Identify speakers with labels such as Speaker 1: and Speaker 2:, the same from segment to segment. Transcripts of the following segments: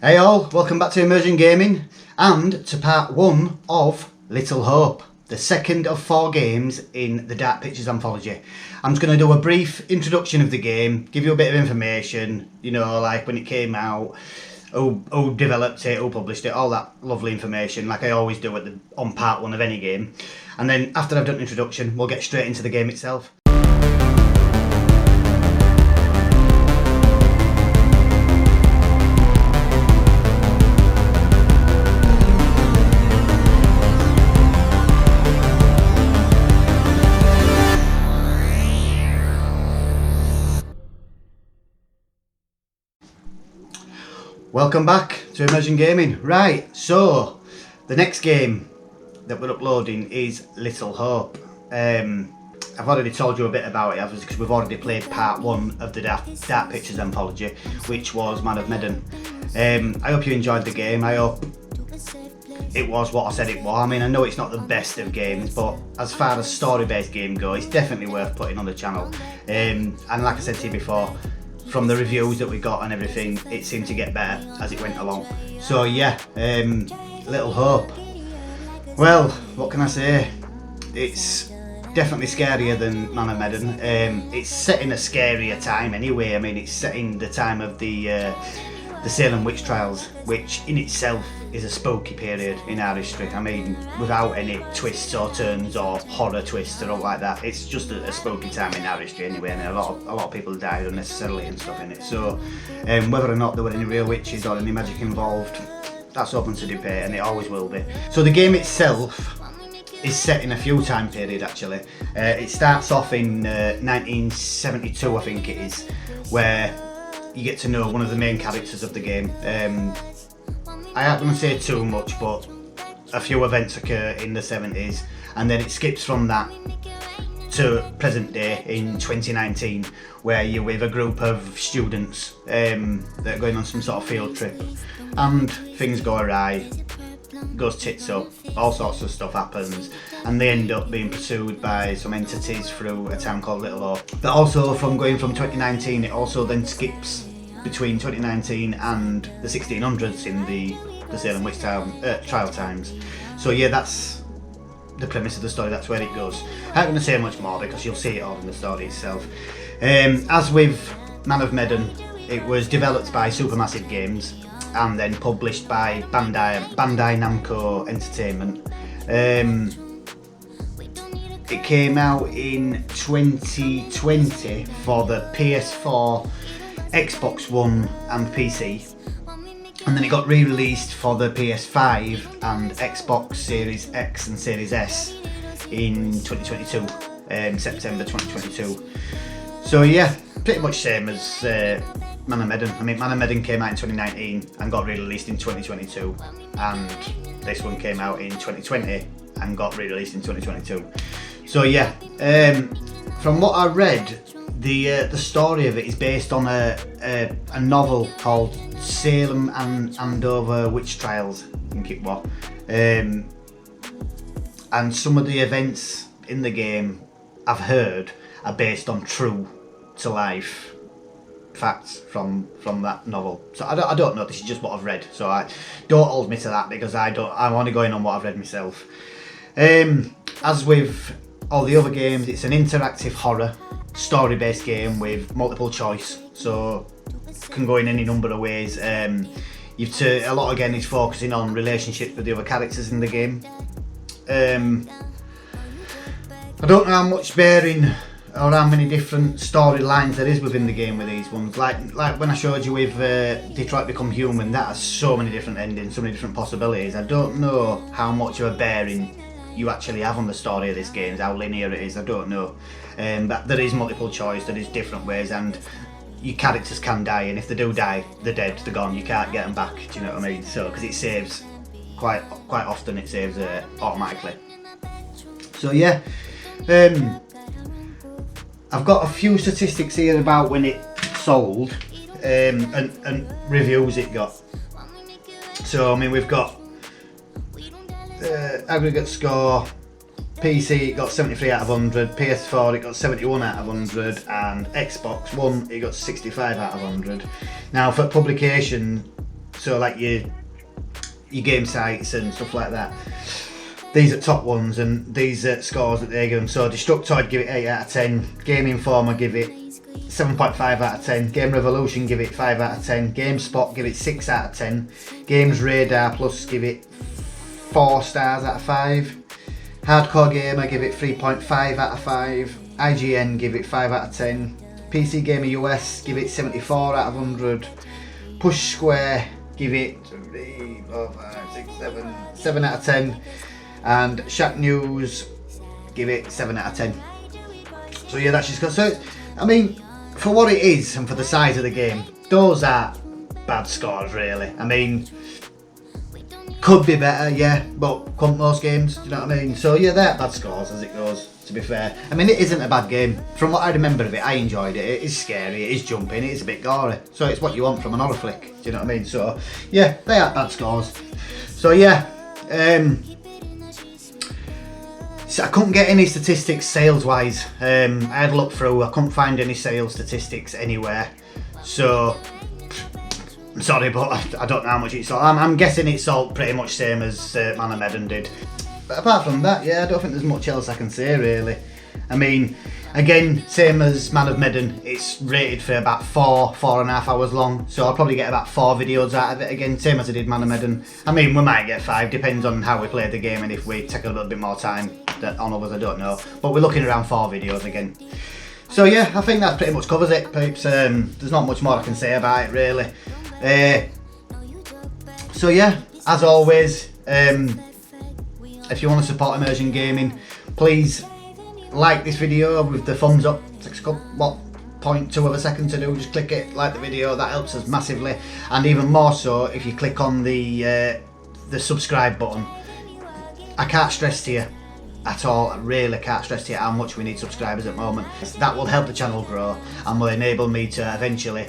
Speaker 1: Hey all, welcome back to Immersion Gaming and to part 1 of Little Hope, the second of 4 games in the Dark Pictures Anthology. I'm just going to do a brief introduction of the game, give you a bit of information, you know, like when it came out, who developed it, who published it, all that lovely information, like I always do on part 1 of any game. And then after I've done the introduction, we'll get straight into the game itself. Welcome back to Immersion Gaming. Right, so the next game that we're uploading is Little Hope. I've already told you a bit about it because we've already played part 1 of the Dark Pictures Anthology, which was Man of Medan. I hope you enjoyed the game. I hope it was what I said it was. I mean, I know it's not the best of games, but as far as story-based game goes, it's definitely worth putting on the channel. And like I said to you before, from the reviews that we got and everything, it seemed to get better as it went along. So yeah, Little Hope. Well, what can I say? It's definitely scarier than Man of Medan. It's set in a scarier time anyway. I mean, it's set in the time of the Salem witch trials, which in itself is a spooky period in our history. I mean, without any twists or turns or horror twists or all like that, it's just a spooky time in our history anyway, and a lot of people died unnecessarily and stuff in it. So whether or not there were any real witches or any magic involved, that's open to debate, and it always will be. So the game itself is set in a few time period actually. It starts off in 1972, I think it is, where you get to know one of the main characters of the game. I aren't going to say too much, but a few events occur in the 70s, and then it skips from that to present day in 2019, where you're with a group of students that are going on some sort of field trip, and things go awry, goes tits up, all sorts of stuff happens, and they end up being pursued by some entities through a town called Little Hope. But also from going from 2019, it also then skips between 2019 and the 1600s in the Salem witch trial times. So yeah, that's the premise of the story, that's where it goes. I'm not going to say much more because you'll see it all in the story itself. As with Man of Medan, it was developed by Supermassive Games and then published by Bandai Namco Entertainment. It came out in 2020 for the PS4, Xbox One and PC, and then it got re-released for the PS5 and Xbox Series X and Series S in 2022, September 2022. So yeah, pretty much same as Man of Medan. I mean, Man of Medan came out in 2019 and got re-released in 2022, and this one came out in 2020 and got re-released in 2022. So yeah, from what I read, the story of it is based on a novel called Salem and Andover Witch Trials, I think it was. And some of the events in the game, I've heard, are based on true to life facts from that novel. So I don't know, this is just what I've read, so I don't hold me to that because I'm only going on what I've read myself. As with all the other games, it's an interactive horror story-based game with multiple choice, so can go in any number of ways. A lot again is focusing on relationships with the other characters in the game. I don't know how much bearing or how many different storylines there is within the game with these ones. Like when I showed you with Detroit Become Human, that has so many different endings, so many different possibilities. I don't know how much of a bearing you actually have on the story of this game, how linear it is, I don't know. But there is multiple choice, there is different ways, and your characters can die, and if they do die, they're dead, they're gone, you can't get them back, do you know what I mean? So, because it saves, quite often it saves automatically. So yeah, I've got a few statistics here about when it sold, and reviews it got. So I mean, we've got aggregate score, PC it got 73 out of 100, PS4 it got 71 out of 100, and Xbox One it got 65 out of 100. Now for publication, So like your game sites and stuff like that. These are top ones, and these are scores that they give them. So Destructoid give it 8 out of 10. Game Informer give it 7.5 out of 10. Game Revolution give it 5 out of 10. GameSpot give it 6 out of 10. Games Radar Plus give it 4 stars out of 5. Hardcore Gamer give it 3.5 out of 5. IGN give it 5 out of 10. PC Gamer US give it 74 out of 100. Push Square give it 3, 4, 5, 6, 7 out of 10. And Shack News give it 7 out of 10. So yeah, that's just good. So I mean, for what it is and for the size of the game, those are bad scores really. I mean, could be better, yeah, but couldn't most games, do you know what I mean? So yeah, they're bad scores as it goes, to be fair. I mean, it isn't a bad game. From what I remember of it, I enjoyed it. It is scary, it is jumping, it is a bit gory. So it's what you want from an horror flick, do you know what I mean? So yeah, they are bad scores. So yeah, so I couldn't get any statistics sales wise. I had a look through, I couldn't find any sales statistics anywhere. So I'm sorry, but I don't know how much it sold. I'm guessing it sold pretty much same as Man of Medan did. But apart from that, yeah, I don't think there's much else I can say really. I mean, again, same as Man of Medan, it's rated for about 4.5 hours long. So I'll probably get about 4 videos out of it again, same as I did Man of Medan. I mean, we might get 5, depends on how we play the game and if we take a little bit more time on others, I don't know. But we're looking around 4 videos again. So yeah, I think that pretty much covers it, peeps. There's not much more I can say about it really. So yeah, as always, if you want to support Immersion Gaming, please like this video with the thumbs up. It takes what, 0.2 of a second to do. Just click it, like the video, that helps us massively. And even more so if you click on the subscribe button. I can't stress to you at all, I really can't stress to you how much we need subscribers at the moment. That will help the channel grow and will enable me to eventually,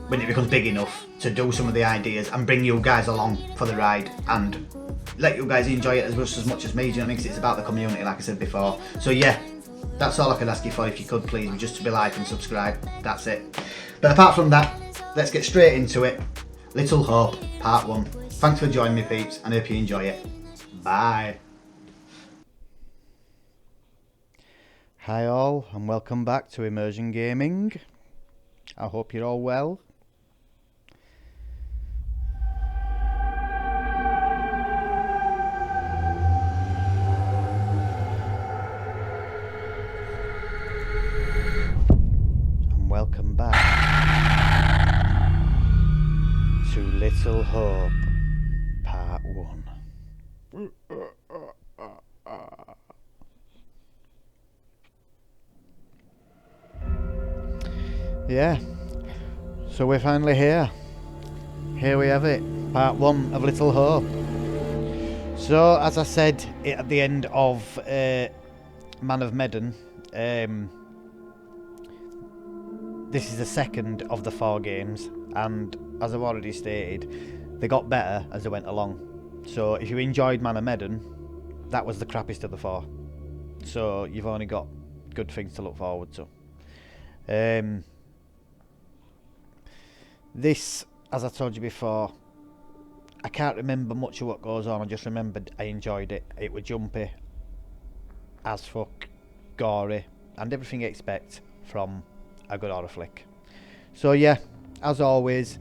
Speaker 1: when it becomes big enough, to do some of the ideas and bring you guys along for the ride and let you guys enjoy it as much as me, do you know what I mean? 'Cause it's about the community, like I said before. So yeah, that's all I could ask you for, if you could please, just to be like and subscribe, that's it. But apart from that, let's get straight into it. Little Hope, part 1. Thanks for joining me, peeps, and I hope you enjoy it. Bye. Hi all, and welcome back to Immersion Gaming. I hope you're all well. And welcome back to Little Hope, part 1. Yeah, so we're finally here. Here we have it, part 1 of Little Hope. So, as I said at the end of Man of Medan, this is the second of the 4 games, and as I've already stated, they got better as they went along. So if you enjoyed Man of Medan, that was the crappiest of the 4. So you've only got good things to look forward to. This, as I told you before, I can't remember much of what goes on. I just remembered I enjoyed it. It was jumpy as fuck, gory, and everything you expect from a good horror flick. So yeah, as always,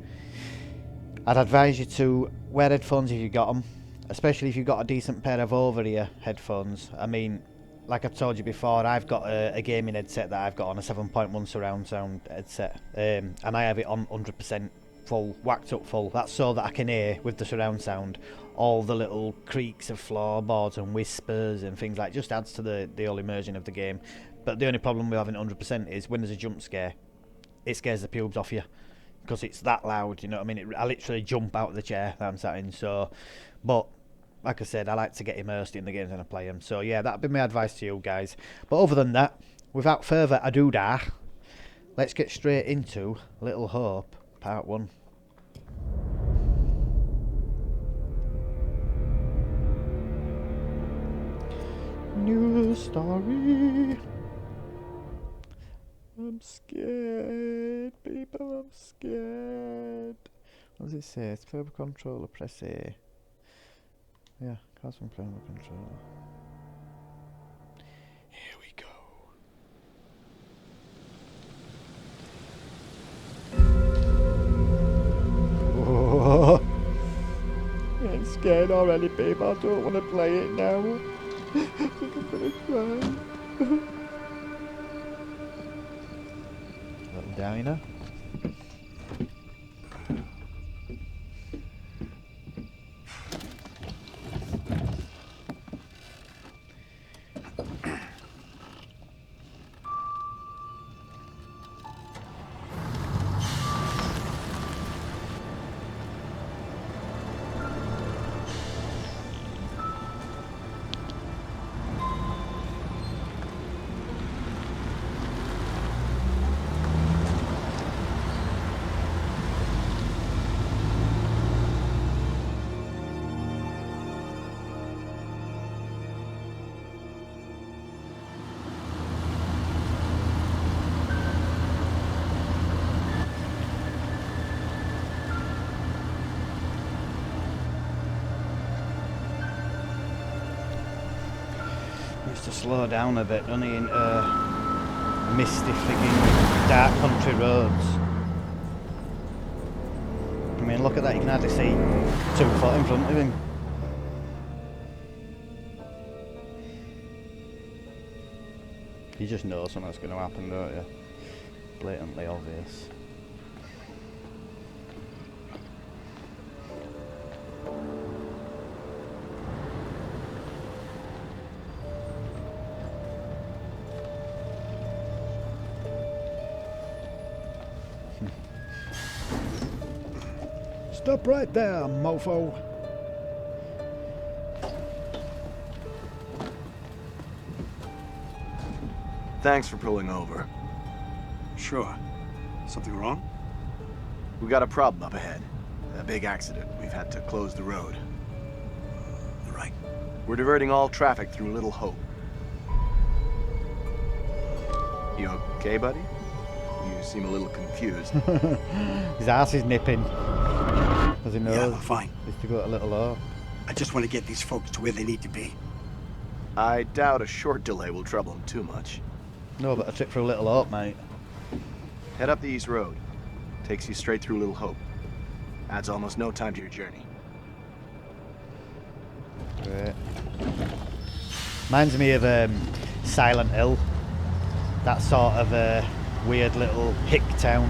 Speaker 1: I'd advise you to wear headphones if you got them, especially if you've got a decent pair of over-ear headphones. I mean, like I've told you before, I've got a gaming headset that I've got on, a 7.1 surround sound headset, and I have it on 100% full, whacked up full. That's so that I can hear, with the surround sound, all the little creaks of floorboards and whispers and things like. Just adds to the whole immersion of the game. But the only problem with having it 100% is when there's a jump scare, it scares the pubes off you, because it's that loud, you know what I mean? I literally jump out of the chair that I'm sat in. So, but like I said, I like to get immersed in the games when I play them. So yeah, that'd be my advice to you guys. But other than that, without further ado, let's get straight into Little Hope, part 1. New story. I'm scared, people, I'm scared.
Speaker 2: What does it say? It's play with controller, press A. Yeah, cards when playing with controller. Here we go. Oh. I'm scared already, babe. I don't want to play it now. I think I'm gonna cry. Little diner. To slow down a bit, only into misty, frigging dark country roads. I mean, look at that, you can hardly see 2 foot in front of him. You just know something's going to happen, don't you? Blatantly obvious. Stop right there, mofo.
Speaker 3: Thanks for pulling over.
Speaker 4: Sure. Something wrong?
Speaker 3: We got a problem up ahead. A big accident. We've had to close the road.
Speaker 4: You're right.
Speaker 3: We're diverting all traffic through Little Hope. You okay, buddy? You seem a little confused.
Speaker 2: His ass is nipping. As he knows,
Speaker 4: Yeah, I'm fine.
Speaker 2: he's to go to Little Hope.
Speaker 4: I just want to get these folks to where they need to be.
Speaker 3: I doubt a short delay will trouble them too much.
Speaker 2: No, but a trip through Little Hope, mate.
Speaker 3: Head up the East Road. Takes you straight through Little Hope. Adds almost no time to your journey.
Speaker 2: Great. Reminds me of Silent Hill. That sort of weird little hick town.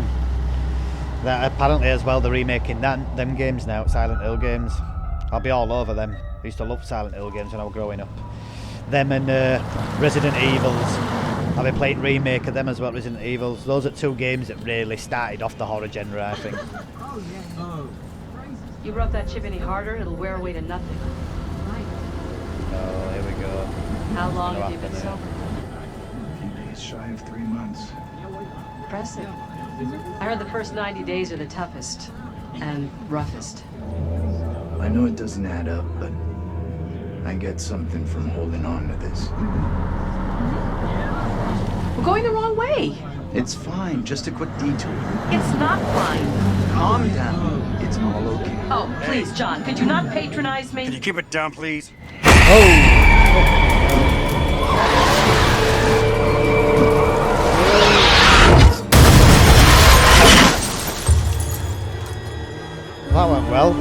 Speaker 2: That apparently as well they're remaking them games now, Silent Hill games. I'll be all over them. I used to love Silent Hill games when I was growing up. Them and Resident Evils. I've been playing remake of them as well, Resident Evils. Those are 2 games that really started off the horror genre, I think.
Speaker 5: You rub that chip any harder, it'll wear away to nothing.
Speaker 2: Oh, here we go.
Speaker 5: How long have you been sober?
Speaker 6: A few days shy of 3 months.
Speaker 5: Impressive. I heard the first 90 days are the toughest and roughest.
Speaker 6: I know it doesn't add up, but I get something from holding on to this.
Speaker 5: We're going the wrong way.
Speaker 6: It's fine, just a quick detour.
Speaker 5: It's not fine.
Speaker 6: Calm down. It's all okay.
Speaker 5: Oh, please, John, could you not patronize
Speaker 4: Can you
Speaker 5: me?
Speaker 4: keep it down, please?
Speaker 2: That went well.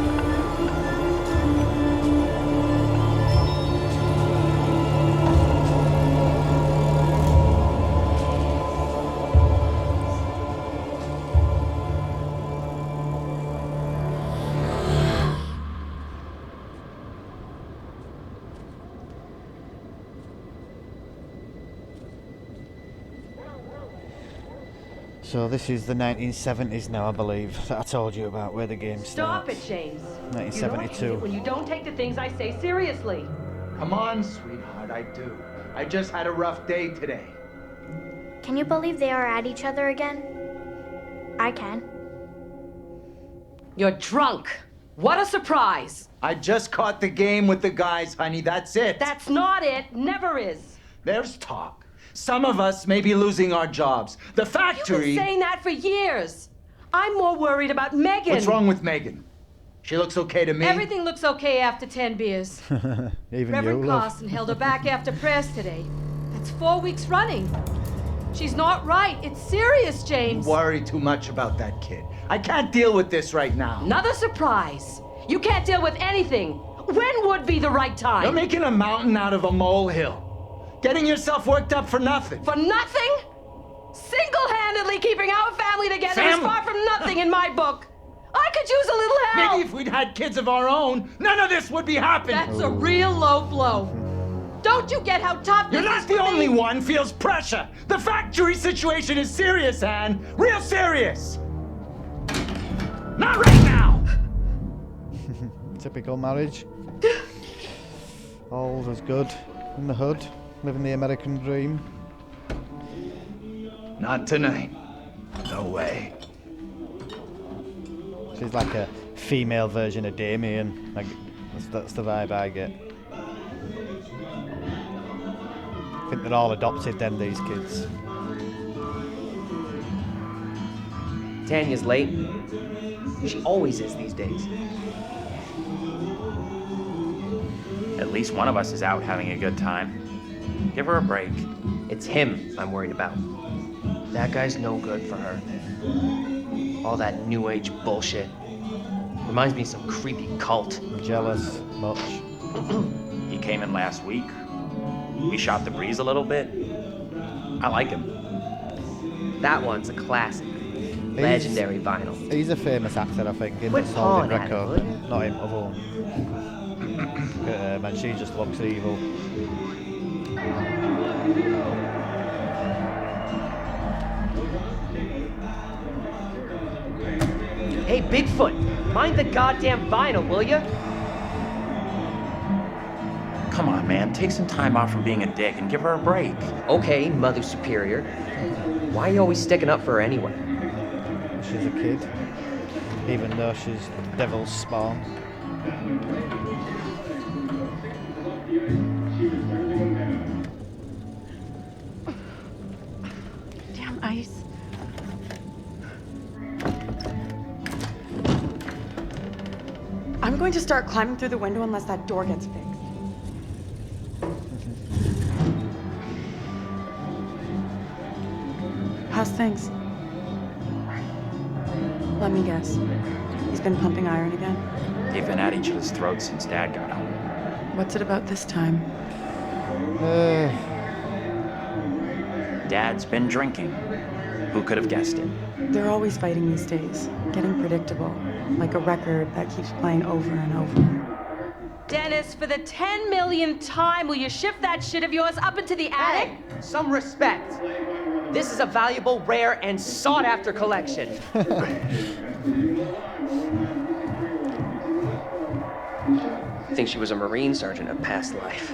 Speaker 2: So this is the 1970s now, I believe, that I told you about, where the game
Speaker 5: Stop
Speaker 2: starts.
Speaker 5: it, James.
Speaker 2: 1972.
Speaker 5: You know I hate it when you don't take the things I say seriously.
Speaker 7: Come on, sweetheart, I do. I just had a rough day today.
Speaker 8: Can you believe they are at each other again? I can.
Speaker 5: You're drunk. What a surprise.
Speaker 7: I just caught the game with the guys, honey, that's it.
Speaker 5: That's not it. Never is.
Speaker 7: There's talk. Some of us may be losing our jobs. The
Speaker 5: You've
Speaker 7: factory...
Speaker 5: been saying that for years. I'm more worried about Megan.
Speaker 7: What's wrong with Megan? She looks okay to me.
Speaker 5: Everything looks okay after 10 beers.
Speaker 2: Even
Speaker 5: Reverend
Speaker 2: you, love.
Speaker 5: Carson held her back after prayers today. That's 4 weeks running. She's not right. It's serious, James.
Speaker 7: You worry too much about that kid. I can't deal with this right now.
Speaker 5: Another surprise. You can't deal with anything. When would be the right time?
Speaker 7: You're making a mountain out of a molehill. Getting yourself worked up for nothing.
Speaker 5: For nothing? Single-handedly keeping our family together is far from nothing in my book. I could use a little help.
Speaker 7: Maybe if we'd had kids of our own, none of this would be happening.
Speaker 5: That's a real low blow. Don't you get how tough this
Speaker 7: You're
Speaker 5: is
Speaker 7: not the
Speaker 5: for me?
Speaker 7: only one feels pressure. The factory situation is serious, Anne. Real serious. Not right now.
Speaker 2: Typical marriage. All was good in the hood, living the American dream.
Speaker 6: Not tonight. No way.
Speaker 2: She's like a female version of Damien. Like, that's the vibe I get. I think they're all adopted then, these kids.
Speaker 9: Tanya's late. She always is these days.
Speaker 10: At least one of us is out having a good time. Give her a break.
Speaker 9: It's him I'm worried about. That guy's no good for her. All that new age bullshit. Reminds me of some creepy cult.
Speaker 2: Jealous much.
Speaker 10: He came in last week. We shot the breeze a little bit. I like him.
Speaker 9: That one's a classic. Legendary vinyl.
Speaker 2: He's a famous actor, I think, in
Speaker 9: Quit
Speaker 2: the Solid
Speaker 9: pawing at it,
Speaker 2: record.
Speaker 9: will ya?
Speaker 2: Not him, other one. Look at her, man, she just looks evil.
Speaker 9: Hey, Bigfoot, mind the goddamn vinyl, will ya?
Speaker 10: Come on, man. Take some time off from being a dick and give her a break.
Speaker 9: Okay, Mother Superior. Why are you always sticking up for her anyway?
Speaker 2: She's a kid, even though she's the devil's spawn.
Speaker 11: Damn ice. I'm going to start climbing through the window unless that door gets fixed. How's things? Let me guess. He's been pumping iron again?
Speaker 10: They've been at each other's throats since Dad got home.
Speaker 11: What's it about this time?
Speaker 10: Dad's been drinking. Who could have guessed it?
Speaker 11: They're always fighting these days. Getting predictable. Like a record that keeps playing over and over.
Speaker 5: Dennis, for the 10 millionth time, will you shift that shit of yours up into the attic?
Speaker 9: Hey, some respect. This is a valuable, rare, and sought-after collection. I think she was a Marine sergeant in a past life.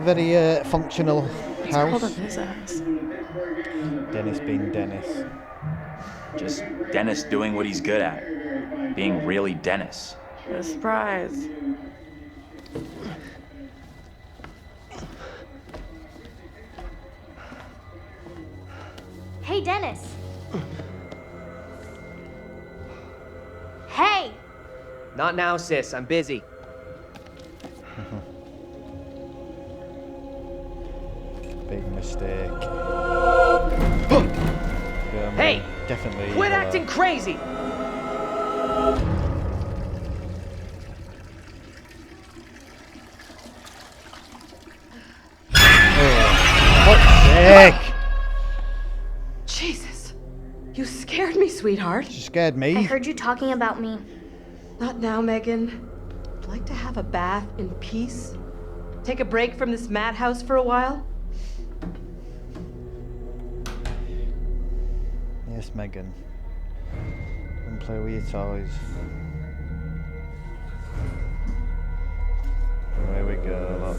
Speaker 2: Very functional
Speaker 11: It's called
Speaker 2: house.
Speaker 11: up his ass.
Speaker 2: Dennis being Dennis.
Speaker 10: Just Dennis doing what he's good at. Being really Dennis.
Speaker 11: A surprise.
Speaker 8: Hey, Dennis. Hey!
Speaker 9: Not now, sis. I'm busy.
Speaker 2: Big mistake.
Speaker 9: Hey!
Speaker 2: Definitely.
Speaker 9: Quit acting crazy!
Speaker 2: Sick!
Speaker 5: Jesus. You scared me, sweetheart.
Speaker 2: She scared me.
Speaker 8: I heard you talking about me.
Speaker 5: Not now, Megan. I'd like to have a bath in peace. Take a break from this madhouse for a while.
Speaker 2: Yes, Megan. Come play with your toys. Away we go, look.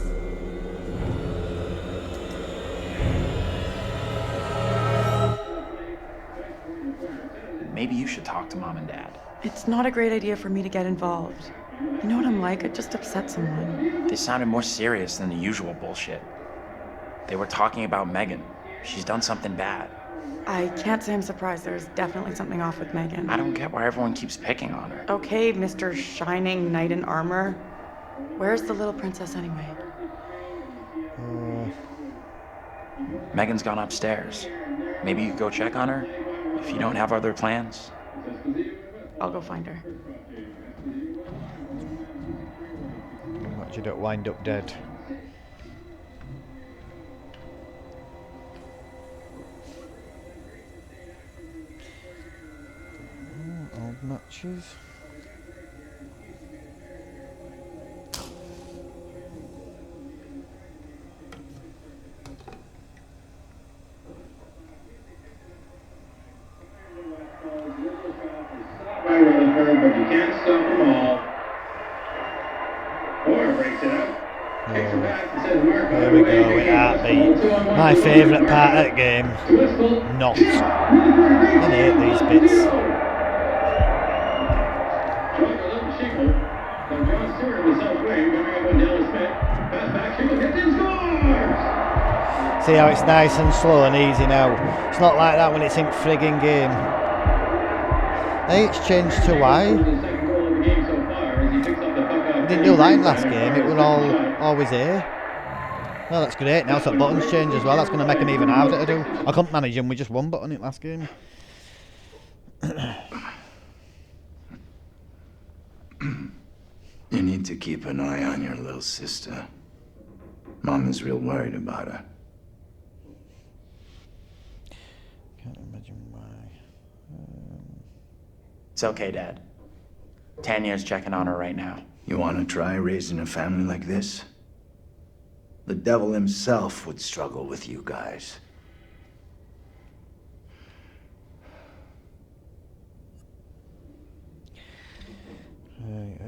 Speaker 10: Maybe you should talk to Mom and Dad.
Speaker 11: It's not a great idea for me to get involved. You know what I'm like? I just upset someone.
Speaker 10: They sounded more serious than the usual bullshit. They were talking about Megan. She's done something bad.
Speaker 11: I can't say I'm surprised. There's definitely something off with Megan.
Speaker 10: I don't get why everyone keeps picking on her.
Speaker 11: Okay, Mr. Shining Knight in Armor. Where's the little princess anyway?
Speaker 10: Megan's gone upstairs. Maybe you could go check on her, if you don't have other plans.
Speaker 11: I'll go find her.
Speaker 2: Watch you don't wind up dead. Old matches.
Speaker 12: But you can't stop them all. Gore breaks it up.
Speaker 2: There we go with Heartbeat. My favourite part of the game. Not. I hate these bits. See how it's nice and slow and easy now. It's not like that when it's in frigging game. Hey, it's changed to Y. We didn't do that in last game, it was always A. Well, that's great, now so buttons change as well, that's going to make them even harder to do. I couldn't manage them with just one button in last game.
Speaker 6: You need to keep an eye on your little sister. Mom is real worried about her.
Speaker 2: Can't imagine why.
Speaker 10: It's okay, Dad. Tanya's checking on her right now.
Speaker 6: You want to try raising a family like this? The devil himself would struggle with you guys.
Speaker 2: Right, go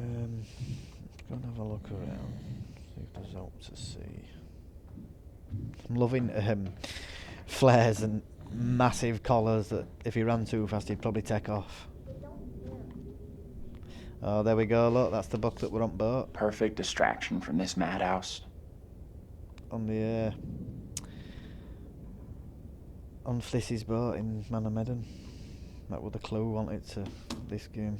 Speaker 2: and have a look around, see if there's out to see. I'm loving flares and massive collars that if he ran too fast he'd probably take off. Oh, there we go, look, that's the book that we're on boat.
Speaker 10: Perfect distraction from this madhouse.
Speaker 2: On the, on Fliss's boat in Manamedan. That was the clue we wanted to this game.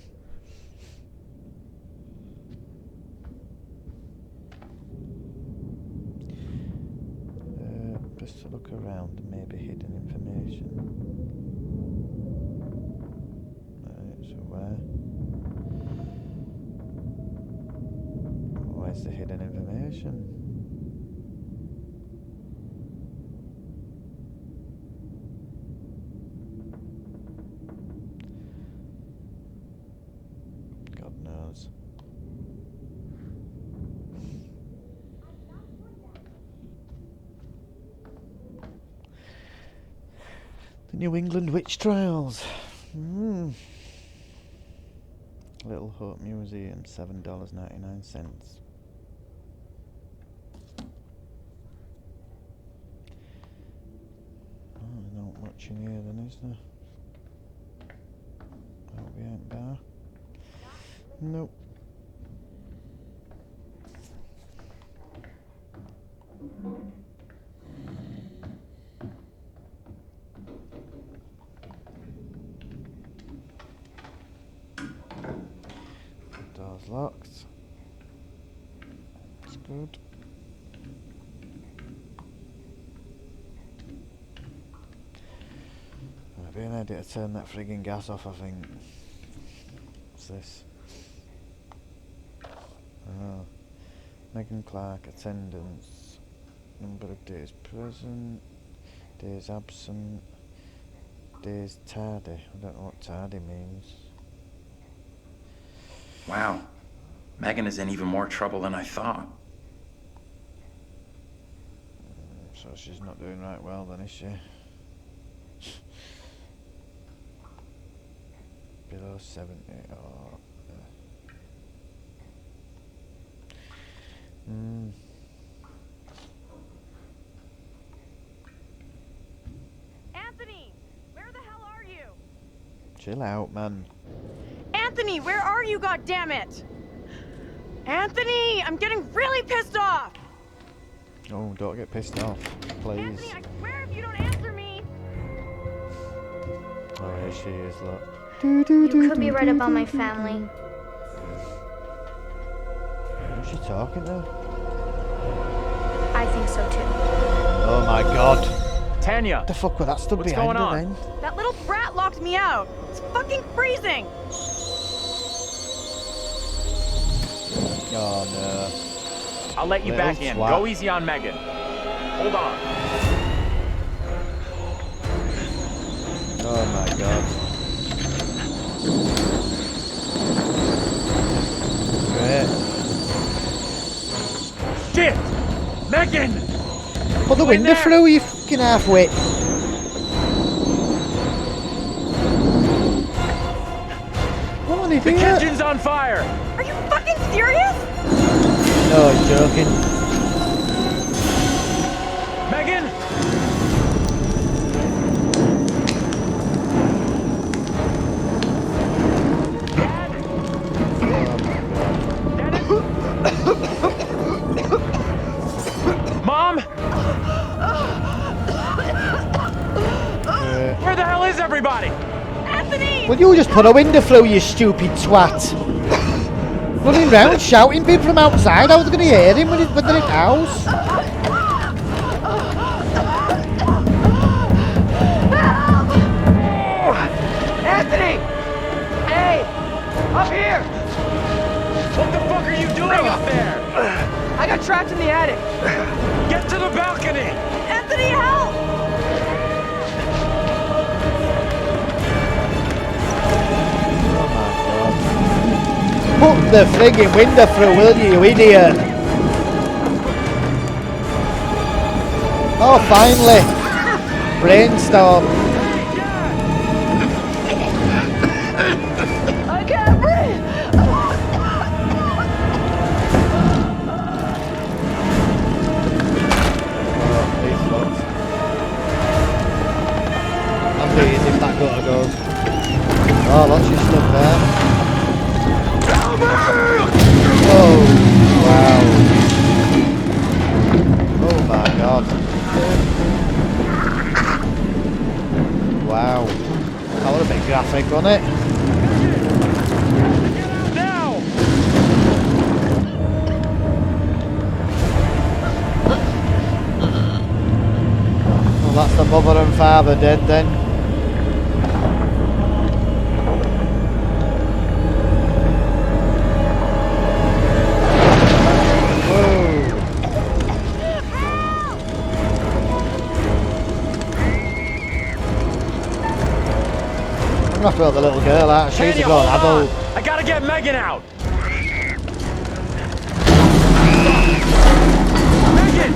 Speaker 2: Just to look around and maybe hidden information. Right, so where's the hidden information? God knows. The New England Witch Trials. Little Hope Museum, $7.99. There's not much in here then, is there? Oh, we ain't bar. Nope. Door's locked. That's good. Might be an idea to turn that frigging gas off, I think. What's this? Oh. Megan Clark, attendance. Number of days present. Days absent. Days tardy. I don't know what tardy means.
Speaker 10: Wow. Megan is in even more trouble than I thought.
Speaker 2: So she's not doing right well then, is she? Below 70 or...
Speaker 5: Anthony, where the hell are you?
Speaker 2: Chill out, man.
Speaker 5: Anthony, where are you, goddammit? Anthony, I'm getting really pissed off.
Speaker 2: Oh, don't get pissed off, please.
Speaker 5: Anthony, I swear if you don't answer me.
Speaker 2: Oh, here she is, look.
Speaker 8: You could be right about my family.
Speaker 2: Who's she talking to?
Speaker 8: I think so too.
Speaker 2: Oh my god.
Speaker 10: Tanya!
Speaker 2: What the fuck was that stood
Speaker 10: What's
Speaker 2: behind
Speaker 10: going
Speaker 2: her
Speaker 10: on?
Speaker 2: then?
Speaker 13: That little brat locked me out. It's fucking freezing.
Speaker 2: Oh no.
Speaker 10: I'll let you
Speaker 2: Little
Speaker 10: back in.
Speaker 2: twat.
Speaker 10: Go easy on Megan. Hold on.
Speaker 2: Oh my god. Great.
Speaker 10: Shit! Megan!
Speaker 2: Put the window through, you fucking halfwit. What an idiot.
Speaker 10: The kitchen's on fire!
Speaker 13: Are you fucking serious?
Speaker 2: No, he's joking.
Speaker 10: Megan! Mom? Where the hell is everybody?
Speaker 13: Anthony!
Speaker 2: Will you just put a window through, you stupid twat? Running round shouting people from outside. I was going to hear him when they're in the house.
Speaker 14: Anthony! Hey! Up here!
Speaker 10: What the fuck are you doing up there?
Speaker 14: I got trapped in the attic.
Speaker 10: Get to the balcony!
Speaker 13: Anthony, help!
Speaker 2: Put the friggin' window through, will you, you idiot? Oh, finally. Brainstorm.
Speaker 5: I can't breathe.
Speaker 2: I'm pleased if that gutter goes. Oh, look, she's stuck there. Oh, wow. Oh my god. Wow. That was a bit graphic, wasn't it?
Speaker 10: Now!
Speaker 2: Well, that's the mother and father dead then. I'm gonna throw the little girl out. She's a
Speaker 10: Tanya,
Speaker 2: grown
Speaker 10: hold on.
Speaker 2: adult.
Speaker 10: I gotta get Megan out. Megan!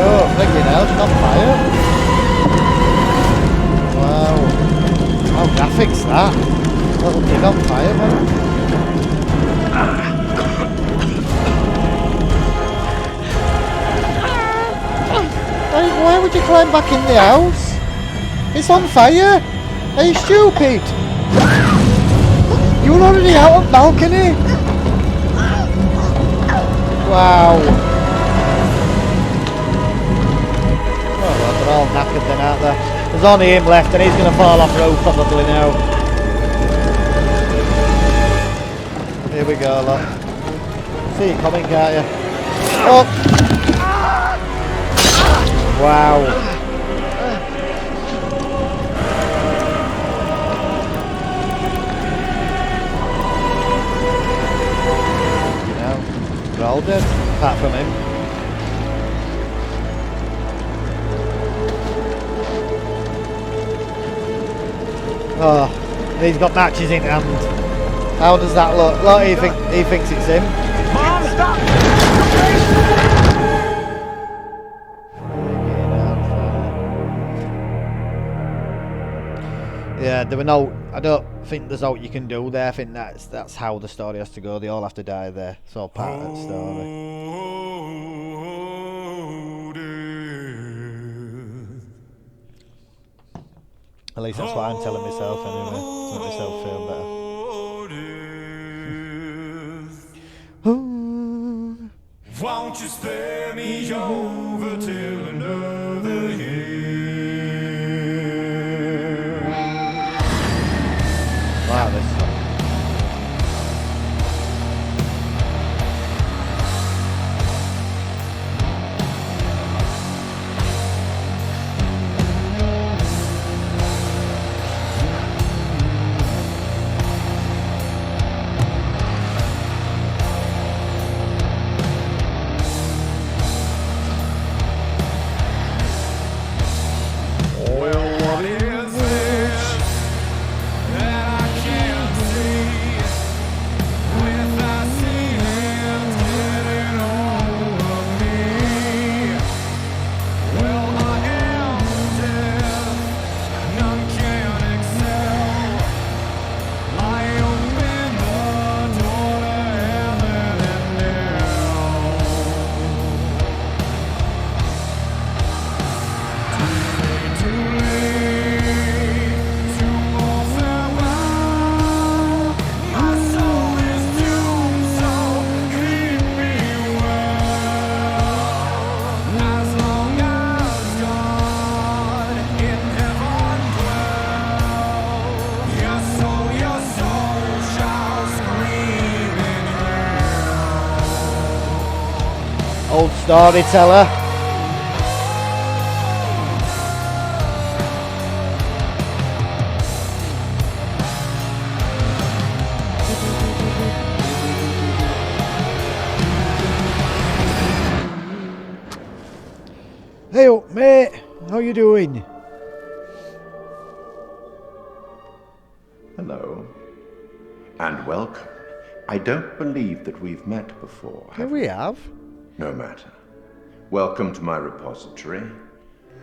Speaker 2: Oh, freaking hell, she's on fire. Wow. How graphics that. Little kid on fire, man. Why would you climb back in the house? It's on fire! Are you stupid? You were already out on balcony! Wow. Oh well, they're all knackered then, aren't they? There's only him left and he's going to fall off road probably now. Here we go, look. See you coming, can't you? Oh! Wow. You know, they're all dead, apart from him. Oh, he's got matches in hand. How does that look? Look, he thinks it's him.
Speaker 10: Mom, stop!
Speaker 2: Yeah, there were no. I don't think there's out you can do there. I think that's how the story has to go. They all have to die there. It's all part of the story. At least that's what I'm telling myself anyway. To make myself feel better.
Speaker 15: Won't you spare me over till
Speaker 2: Storyteller. Hey up, mate. How you doing?
Speaker 15: Hello. And welcome. I don't believe that we've met before, have
Speaker 2: we have.
Speaker 15: No matter. Welcome to my repository.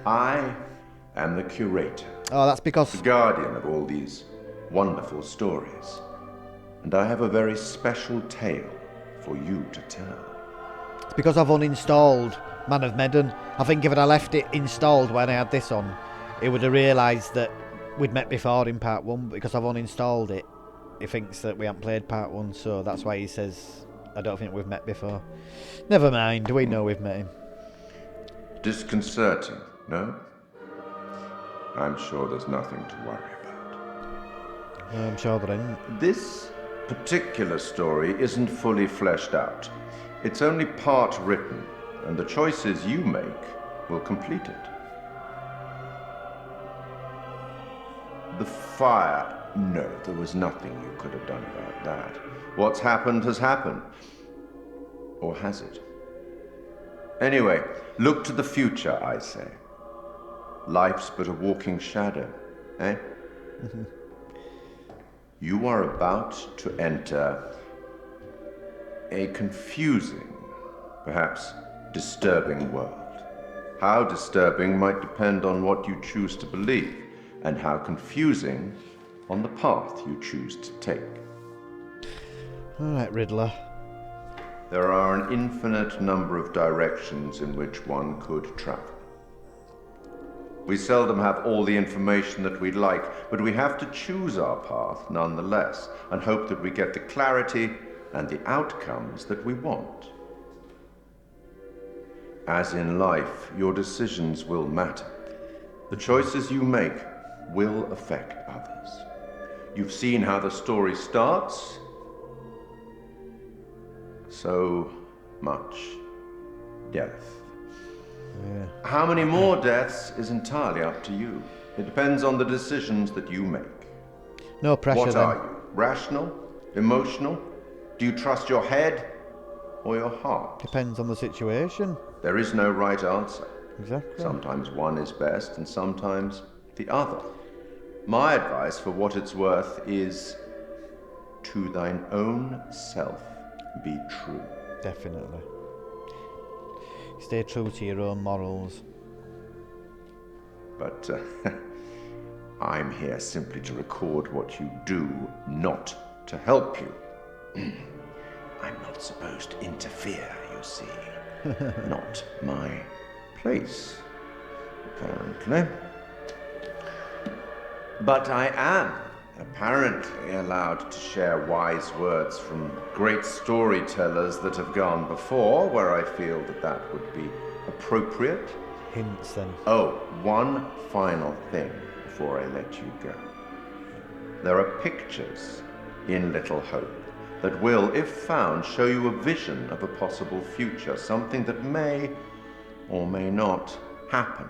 Speaker 15: I am the curator.
Speaker 2: Oh, that's because...
Speaker 15: the guardian of all these wonderful stories. And I have a very special tale for you to tell.
Speaker 2: It's because I've uninstalled Man of Medan. I think if I'd left it installed when I had this on, it would have realised that we'd met before in part 1. Because I've uninstalled it, he thinks that we haven't played part 1, so that's why he says, I don't think we've met before. Never mind, we know we've met him.
Speaker 15: Disconcerting, no? I'm sure there's nothing to worry about.
Speaker 2: I'm sure there isn't.
Speaker 15: This particular story isn't fully fleshed out. It's only part written, and the choices you make will complete it. The fire. No, there was nothing you could have done about that. What's happened has happened. Or has it? Anyway, look to the future, I say. Life's but a walking shadow, eh? You are about to enter a confusing, perhaps disturbing world. How disturbing might depend on what you choose to believe, and how confusing on the path you choose to take.
Speaker 2: Alright, Riddler.
Speaker 15: There are an infinite number of directions in which one could travel. We seldom have all the information that we'd like, but we have to choose our path nonetheless, and hope that we get the clarity and the outcomes that we want. As in life, your decisions will matter. The choices you make will affect others. You've seen how the story starts. So much death.
Speaker 2: Yeah.
Speaker 15: How many more deaths is entirely up to you. It depends on the decisions that you make.
Speaker 2: No pressure.
Speaker 15: What
Speaker 2: then.
Speaker 15: are you? Rational? Emotional? Do you trust your head or your heart?
Speaker 2: Depends on the situation.
Speaker 15: There is no right answer.
Speaker 2: Exactly.
Speaker 15: Sometimes one is best and sometimes the other. My advice, for what it's worth, is to thine own self be true.
Speaker 2: Definitely. Stay true to your own morals.
Speaker 15: But I'm here simply to record what you do, not to help you. I'm not supposed to interfere, you see. Not my place, apparently. But I am apparently allowed to share wise words from great storytellers that have gone before, where I feel that that would be appropriate.
Speaker 2: Hints then.
Speaker 15: Oh, one final thing before I let you go. There are pictures in Little Hope that will, if found, show you a vision of a possible future, something that may or may not happen.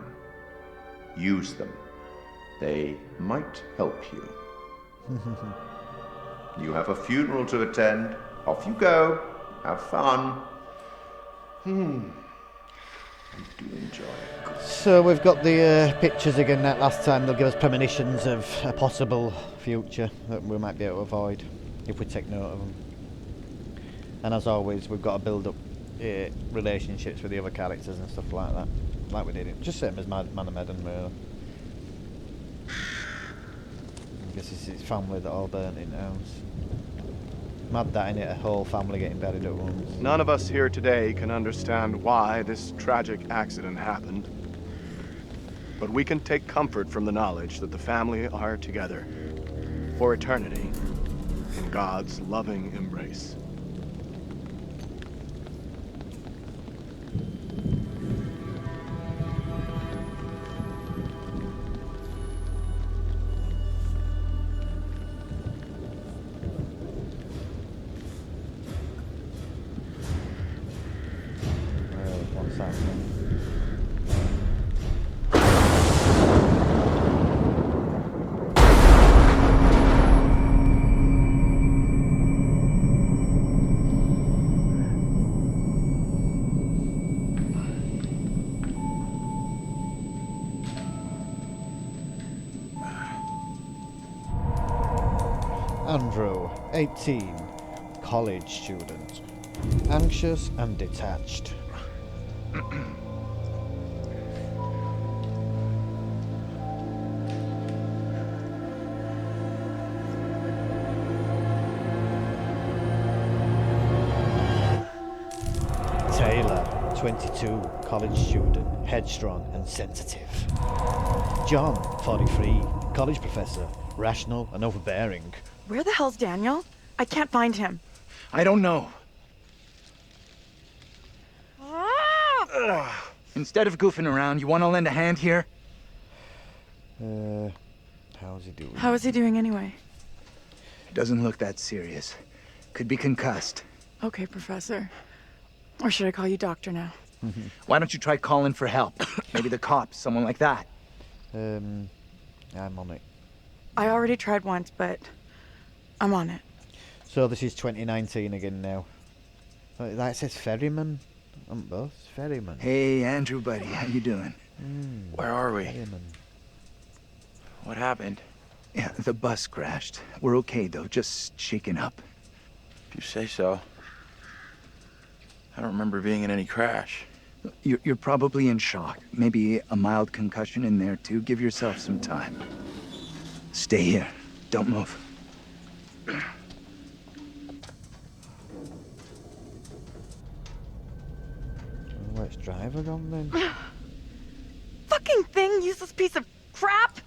Speaker 15: Use them. They might help you. You have a funeral to attend. Off you go. Have fun. I do enjoy it.
Speaker 2: So we've got the pictures again. That last time they'll give us premonitions of a possible future that we might be able to avoid if we take note of them. And as always, we've got to build up relationships with the other characters and stuff like that, like we did it. Just same as Man of Medan, really. I guess it's his family that all burnt in the house. Mad that, innit? A whole family getting buried at once.
Speaker 3: None of us here today can understand why this tragic accident happened. But we can take comfort from the knowledge that the family are together for eternity in God's loving embrace.
Speaker 2: Andrew, 18, college student. Anxious and detached. Taylor, 22, college student, headstrong and sensitive. John, 43, college professor, rational and overbearing.
Speaker 13: Where the hell's Daniel? I can't find him.
Speaker 6: I don't know.
Speaker 13: Ah!
Speaker 6: Instead of goofing around, you want to lend a hand here?
Speaker 2: How's he doing?
Speaker 11: How is he doing anyway?
Speaker 6: Doesn't look that serious. Could be concussed.
Speaker 11: Okay, Professor. Or should I call you Doctor now?
Speaker 6: Why don't you try calling for help? Maybe the cops, someone like that.
Speaker 2: I'm on it.
Speaker 11: I already tried once, but I'm on it.
Speaker 2: So this is 2019 again now. That says ferryman on both. Ferryman.
Speaker 6: Hey, Andrew, buddy, how you doing?
Speaker 16: Where are we?
Speaker 2: Ferryman.
Speaker 16: What happened?
Speaker 6: Yeah, the bus crashed. We're okay, though, just shaken up.
Speaker 16: If you say so. I don't remember being in any crash.
Speaker 6: You're probably in shock. Maybe a mild concussion in there, too. Give yourself some time. Stay here. Don't move.
Speaker 2: Let's drive her on then.
Speaker 13: Fucking thing, useless piece of crap!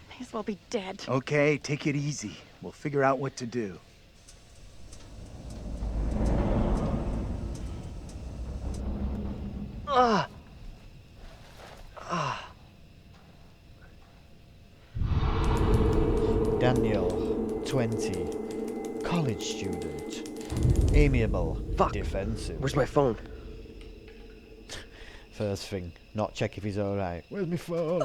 Speaker 13: May as well be dead.
Speaker 6: Okay, take it easy. We'll figure out what to do.
Speaker 2: Daniel, 20, college student, amiable, defensive.
Speaker 9: Where's my phone?
Speaker 2: First thing, not check if he's alright. Where's my phone?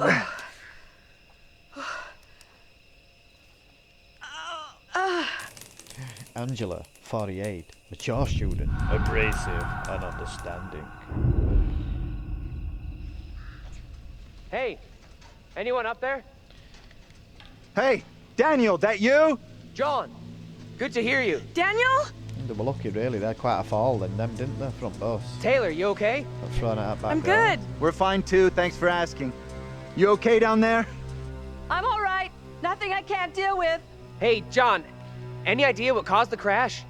Speaker 2: Angela, 48, mature student, abrasive and understanding.
Speaker 9: Hey, anyone up there?
Speaker 6: Hey, Daniel, that you?
Speaker 9: John, good to hear you.
Speaker 13: Daniel?
Speaker 2: They were lucky really, they had quite a fall then, them, didn't they, front bus?
Speaker 9: Taylor, you okay?
Speaker 2: Got thrown out back
Speaker 13: I'm
Speaker 2: door.
Speaker 13: good.
Speaker 6: We're fine, too. Thanks for asking. You okay down there?
Speaker 5: I'm all right. Nothing I can't deal with.
Speaker 9: Hey, John, any idea what caused the crash?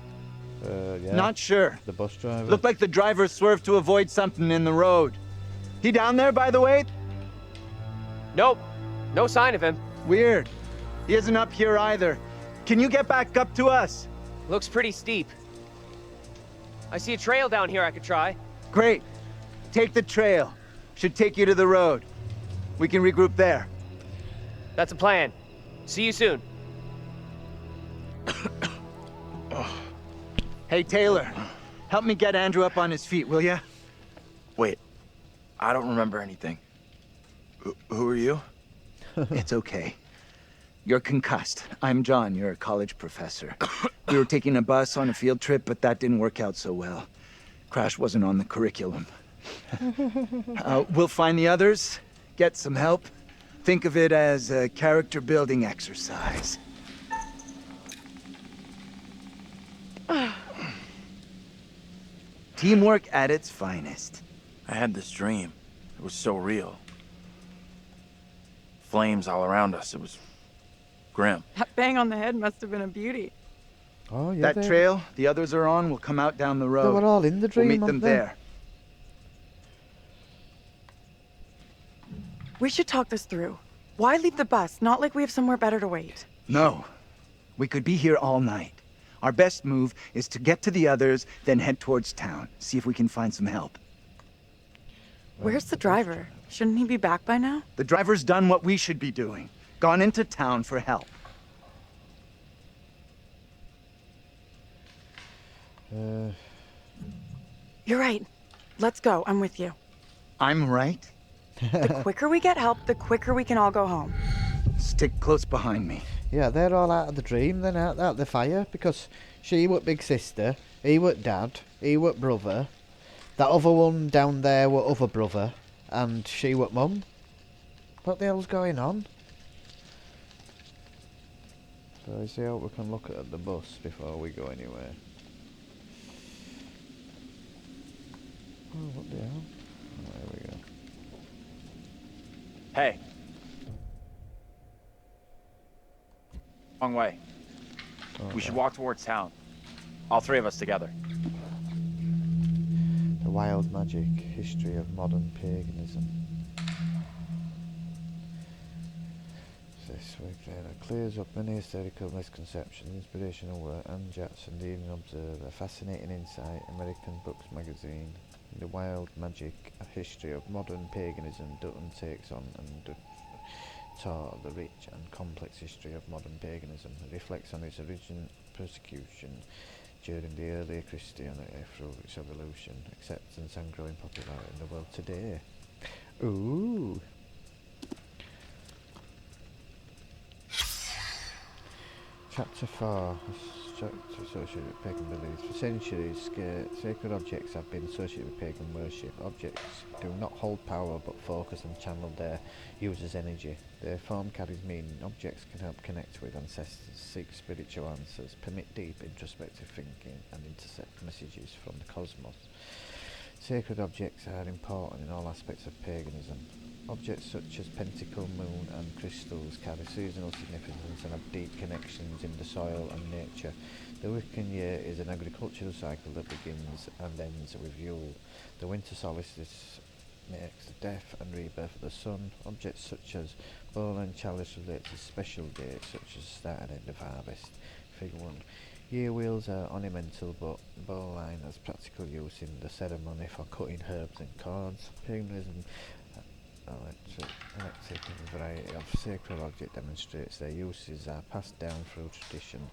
Speaker 2: Yeah.
Speaker 6: Not sure.
Speaker 2: The bus driver.
Speaker 6: Looked like the driver swerved to avoid something in the road. He down there, by the way?
Speaker 9: Nope, no sign of him.
Speaker 6: Weird. He isn't up here either. Can you get back up to us?
Speaker 9: Looks pretty steep. I see a trail down here I could try.
Speaker 6: Great. Take the trail. Should take you to the road. We can regroup there.
Speaker 9: That's a plan. See you soon.
Speaker 6: Hey, Taylor. Help me get Andrew up on his feet, will ya?
Speaker 16: Wait, I don't remember anything. Who are you?
Speaker 6: It's okay. You're concussed. I'm John, you're a college professor. We were taking a bus on a field trip, but that didn't work out so well. Crash wasn't on the curriculum. We'll find the others, get some help. Think of it as a character-building exercise. Teamwork at its finest.
Speaker 16: I had this dream. It was so real. Flames all around us. It was grim.
Speaker 11: That bang on the head must have been a beauty.
Speaker 2: Oh, yeah.
Speaker 6: That trail the others are on will come out down the road.
Speaker 2: They were all in the dream,
Speaker 6: We'll meet them
Speaker 2: weren't they?
Speaker 6: there.
Speaker 11: We should talk this through. Why leave the bus? Not like we have somewhere better to wait.
Speaker 6: No. We could be here all night. Our best move is to get to the others, then head towards town. See if we can find some help.
Speaker 11: Where's the driver? Shouldn't he be back by now?
Speaker 6: The driver's done what we should be doing. Gone into town for help.
Speaker 11: You're right. Let's go. I'm with you.
Speaker 6: I'm right.
Speaker 11: The quicker we get help, the quicker we can all go home.
Speaker 6: Stick close behind me.
Speaker 2: Yeah, they're all out of the dream then, out the fire, because she were big sister, he were dad, he were brother, that other one down there were other brother, and she were mum. What the hell's going on? So I see how we can look at the bus before we go anywhere. Oh, what the hell? Oh, there we go.
Speaker 10: Hey. Wrong way. We should walk towards town. All three of us together.
Speaker 2: The wild magic, history of modern paganism. This week then it clears up many historical misconceptions, inspirational work, Anne Jackson, the Evening Observer, fascinating insight, American Books Magazine. The wild magic, a history of modern paganism, Dutton takes on and taught the rich and complex history of modern paganism. It reflects on its origin, persecution during the early Christianity through its evolution, acceptance and growing popularity in the world today. Ooh! Chapter 4, associated with pagan beliefs. For centuries, sacred objects have been associated with pagan worship. Objects do not hold power but focus and channel their user's energy. Their form carries meaning. Objects can help connect with ancestors, seek spiritual answers, permit deep introspective thinking, and intercept messages from the cosmos. Sacred objects are important in all aspects of paganism. Objects such as pentacle, moon and crystals carry seasonal significance and have deep connections in the soil and nature. The Wiccan year is an agricultural cycle that begins and ends with Yule. The winter solstice marks the death and rebirth of the sun. Objects such as bowl and chalice relate to special dates such as start and end of harvest. Figure 1. Year wheels are ornamental, but bowline has practical use in the ceremony for cutting herbs and cords. Paganism electric variety of sacred object demonstrates their uses are passed down through tradition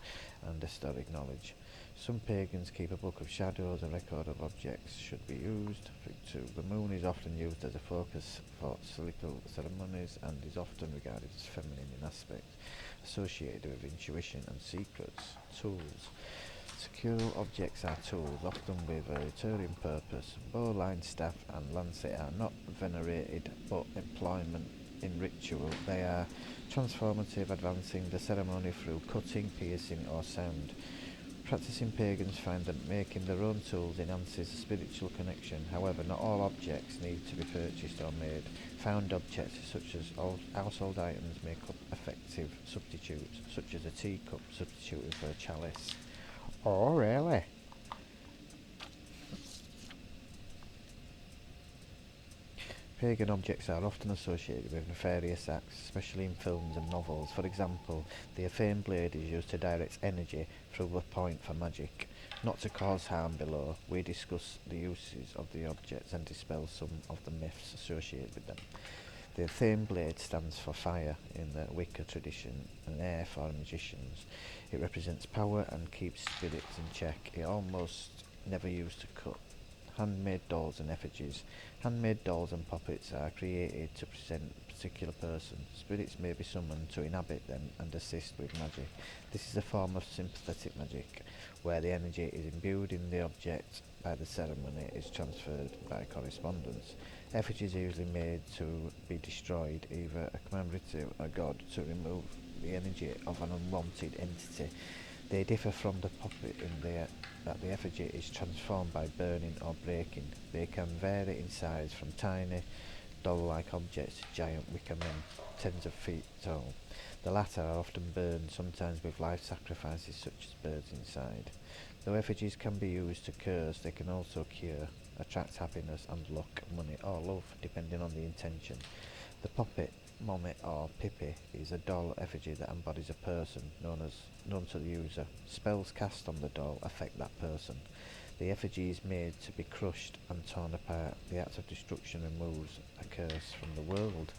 Speaker 2: and historic knowledge. Some pagans keep a book of shadows, a record of objects should be used. Figure 2. The moon is often used as a focus for celestial ceremonies and is often regarded as feminine in aspect, associated with intuition and secrets. Tools. Secure objects are tools, often with a deterring purpose. Bowline, staff and lancet are not venerated but employment in ritual. They are transformative, advancing the ceremony through cutting, piercing or sound. Practicing pagans find that making their own tools enhances the spiritual connection. However, not all objects need to be purchased or made. Found objects such as household items make up effective substitutes, such as a teacup substituted for a chalice. Oh, really? Pagan objects are often associated with nefarious acts, especially in films and novels. For example, the Athame blade is used to direct energy through a point for magic. Not to cause harm below, we discuss the uses of the objects and dispel some of the myths associated with them. The Athame blade stands for fire in the Wicca tradition and air for magicians. It represents power and keeps spirits in check. It almost never used to cut. Handmade dolls and effigies. Handmade dolls and puppets are created to present a particular person. Spirits may be summoned to inhabit them and assist with magic. This is a form of sympathetic magic, where the energy is imbued in the object by the ceremony is transferred by correspondence. Effigies are usually made to be destroyed, either a commemorative a god to remove the energy of an unwanted entity. They differ from the puppet in that the effigy is transformed by burning or breaking. They can vary in size from tiny, doll-like objects to giant wicker men, tens of feet tall. The latter are often burned, sometimes with life sacrifices such as birds inside. Though effigies can be used to curse, they can also cure, attract happiness and luck, money or love, depending on the intention. The puppet, Mommy or Pippi, is a doll effigy that embodies a person known to the user. Spells cast on the doll affect that person. The effigy is made to be crushed and torn apart. The act of destruction removes a curse from the world.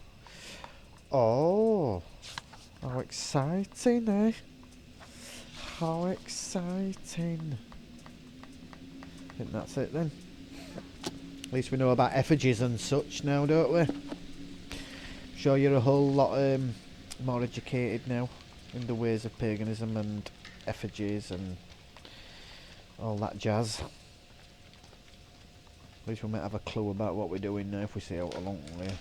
Speaker 2: Oh, how exciting, eh? How exciting. I think that's it then. At least we know about effigies and such now, don't we? Sure, you're a whole lot more educated now in the ways of paganism and effigies and all that jazz. At least we might have a clue about what we're doing now if we see out along here.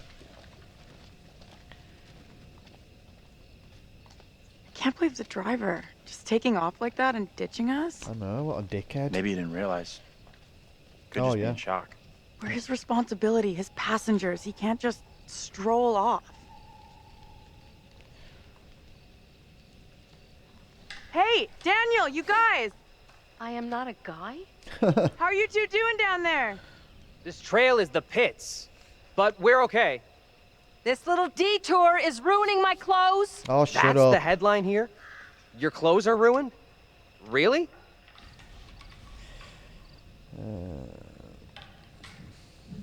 Speaker 11: Can't believe the driver. Just taking off like that and ditching us?
Speaker 2: I know, what a dickhead.
Speaker 16: Maybe he didn't realize. Could
Speaker 2: Oh,
Speaker 16: just be
Speaker 2: yeah.
Speaker 16: in shock.
Speaker 11: We're his responsibility, his passengers. He can't just stroll off. Hey, Daniel, you guys!
Speaker 5: I am not a guy?
Speaker 11: How are you two doing down there?
Speaker 14: This trail is the pits, but we're okay.
Speaker 5: This little detour is ruining my clothes.
Speaker 2: Oh, shut
Speaker 14: That's
Speaker 2: up.
Speaker 14: the headline here? Your clothes are ruined? Really?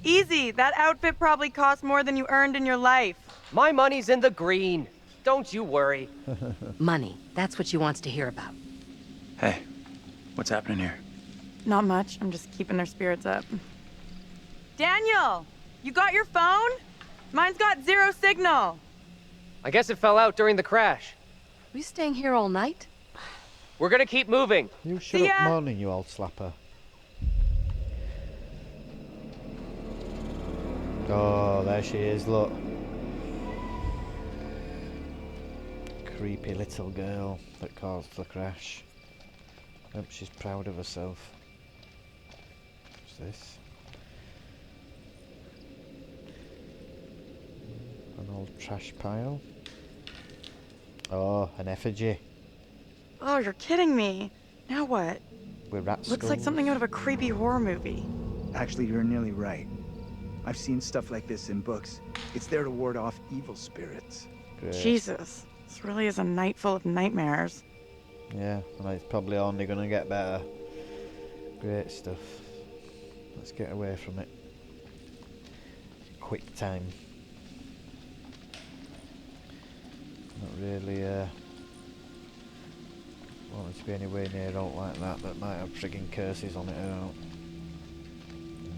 Speaker 11: Easy, that outfit probably cost more than you earned in your life.
Speaker 14: My money's in the green. Don't you worry.
Speaker 5: Money. That's what she wants to hear about.
Speaker 16: Hey, what's happening here?
Speaker 11: Not much, I'm just keeping their spirits up. Daniel, you got your phone? Mine's got 0 signal.
Speaker 14: I guess it fell out during the crash.
Speaker 5: We staying here all night?
Speaker 14: We're gonna keep moving.
Speaker 2: You shut up, morning, you old slapper. Oh, there she is, look. Creepy little girl that caused the crash. Hope she's proud of herself. What's this? An old trash pile. Oh, an effigy.
Speaker 11: Oh, you're kidding me. Now what?
Speaker 2: With rat
Speaker 11: Looks like
Speaker 2: skulls.
Speaker 11: something out of a creepy horror movie.
Speaker 6: Actually, you're nearly right. I've seen stuff like this in books. It's there to ward off evil spirits.
Speaker 2: Great.
Speaker 11: Jesus, this really is a night full of nightmares.
Speaker 2: Yeah, and it's probably only gonna get better. Great stuff. Let's get away from it. Quick time. Not really wanting to be anywhere near out like that might have frigging curses on it out.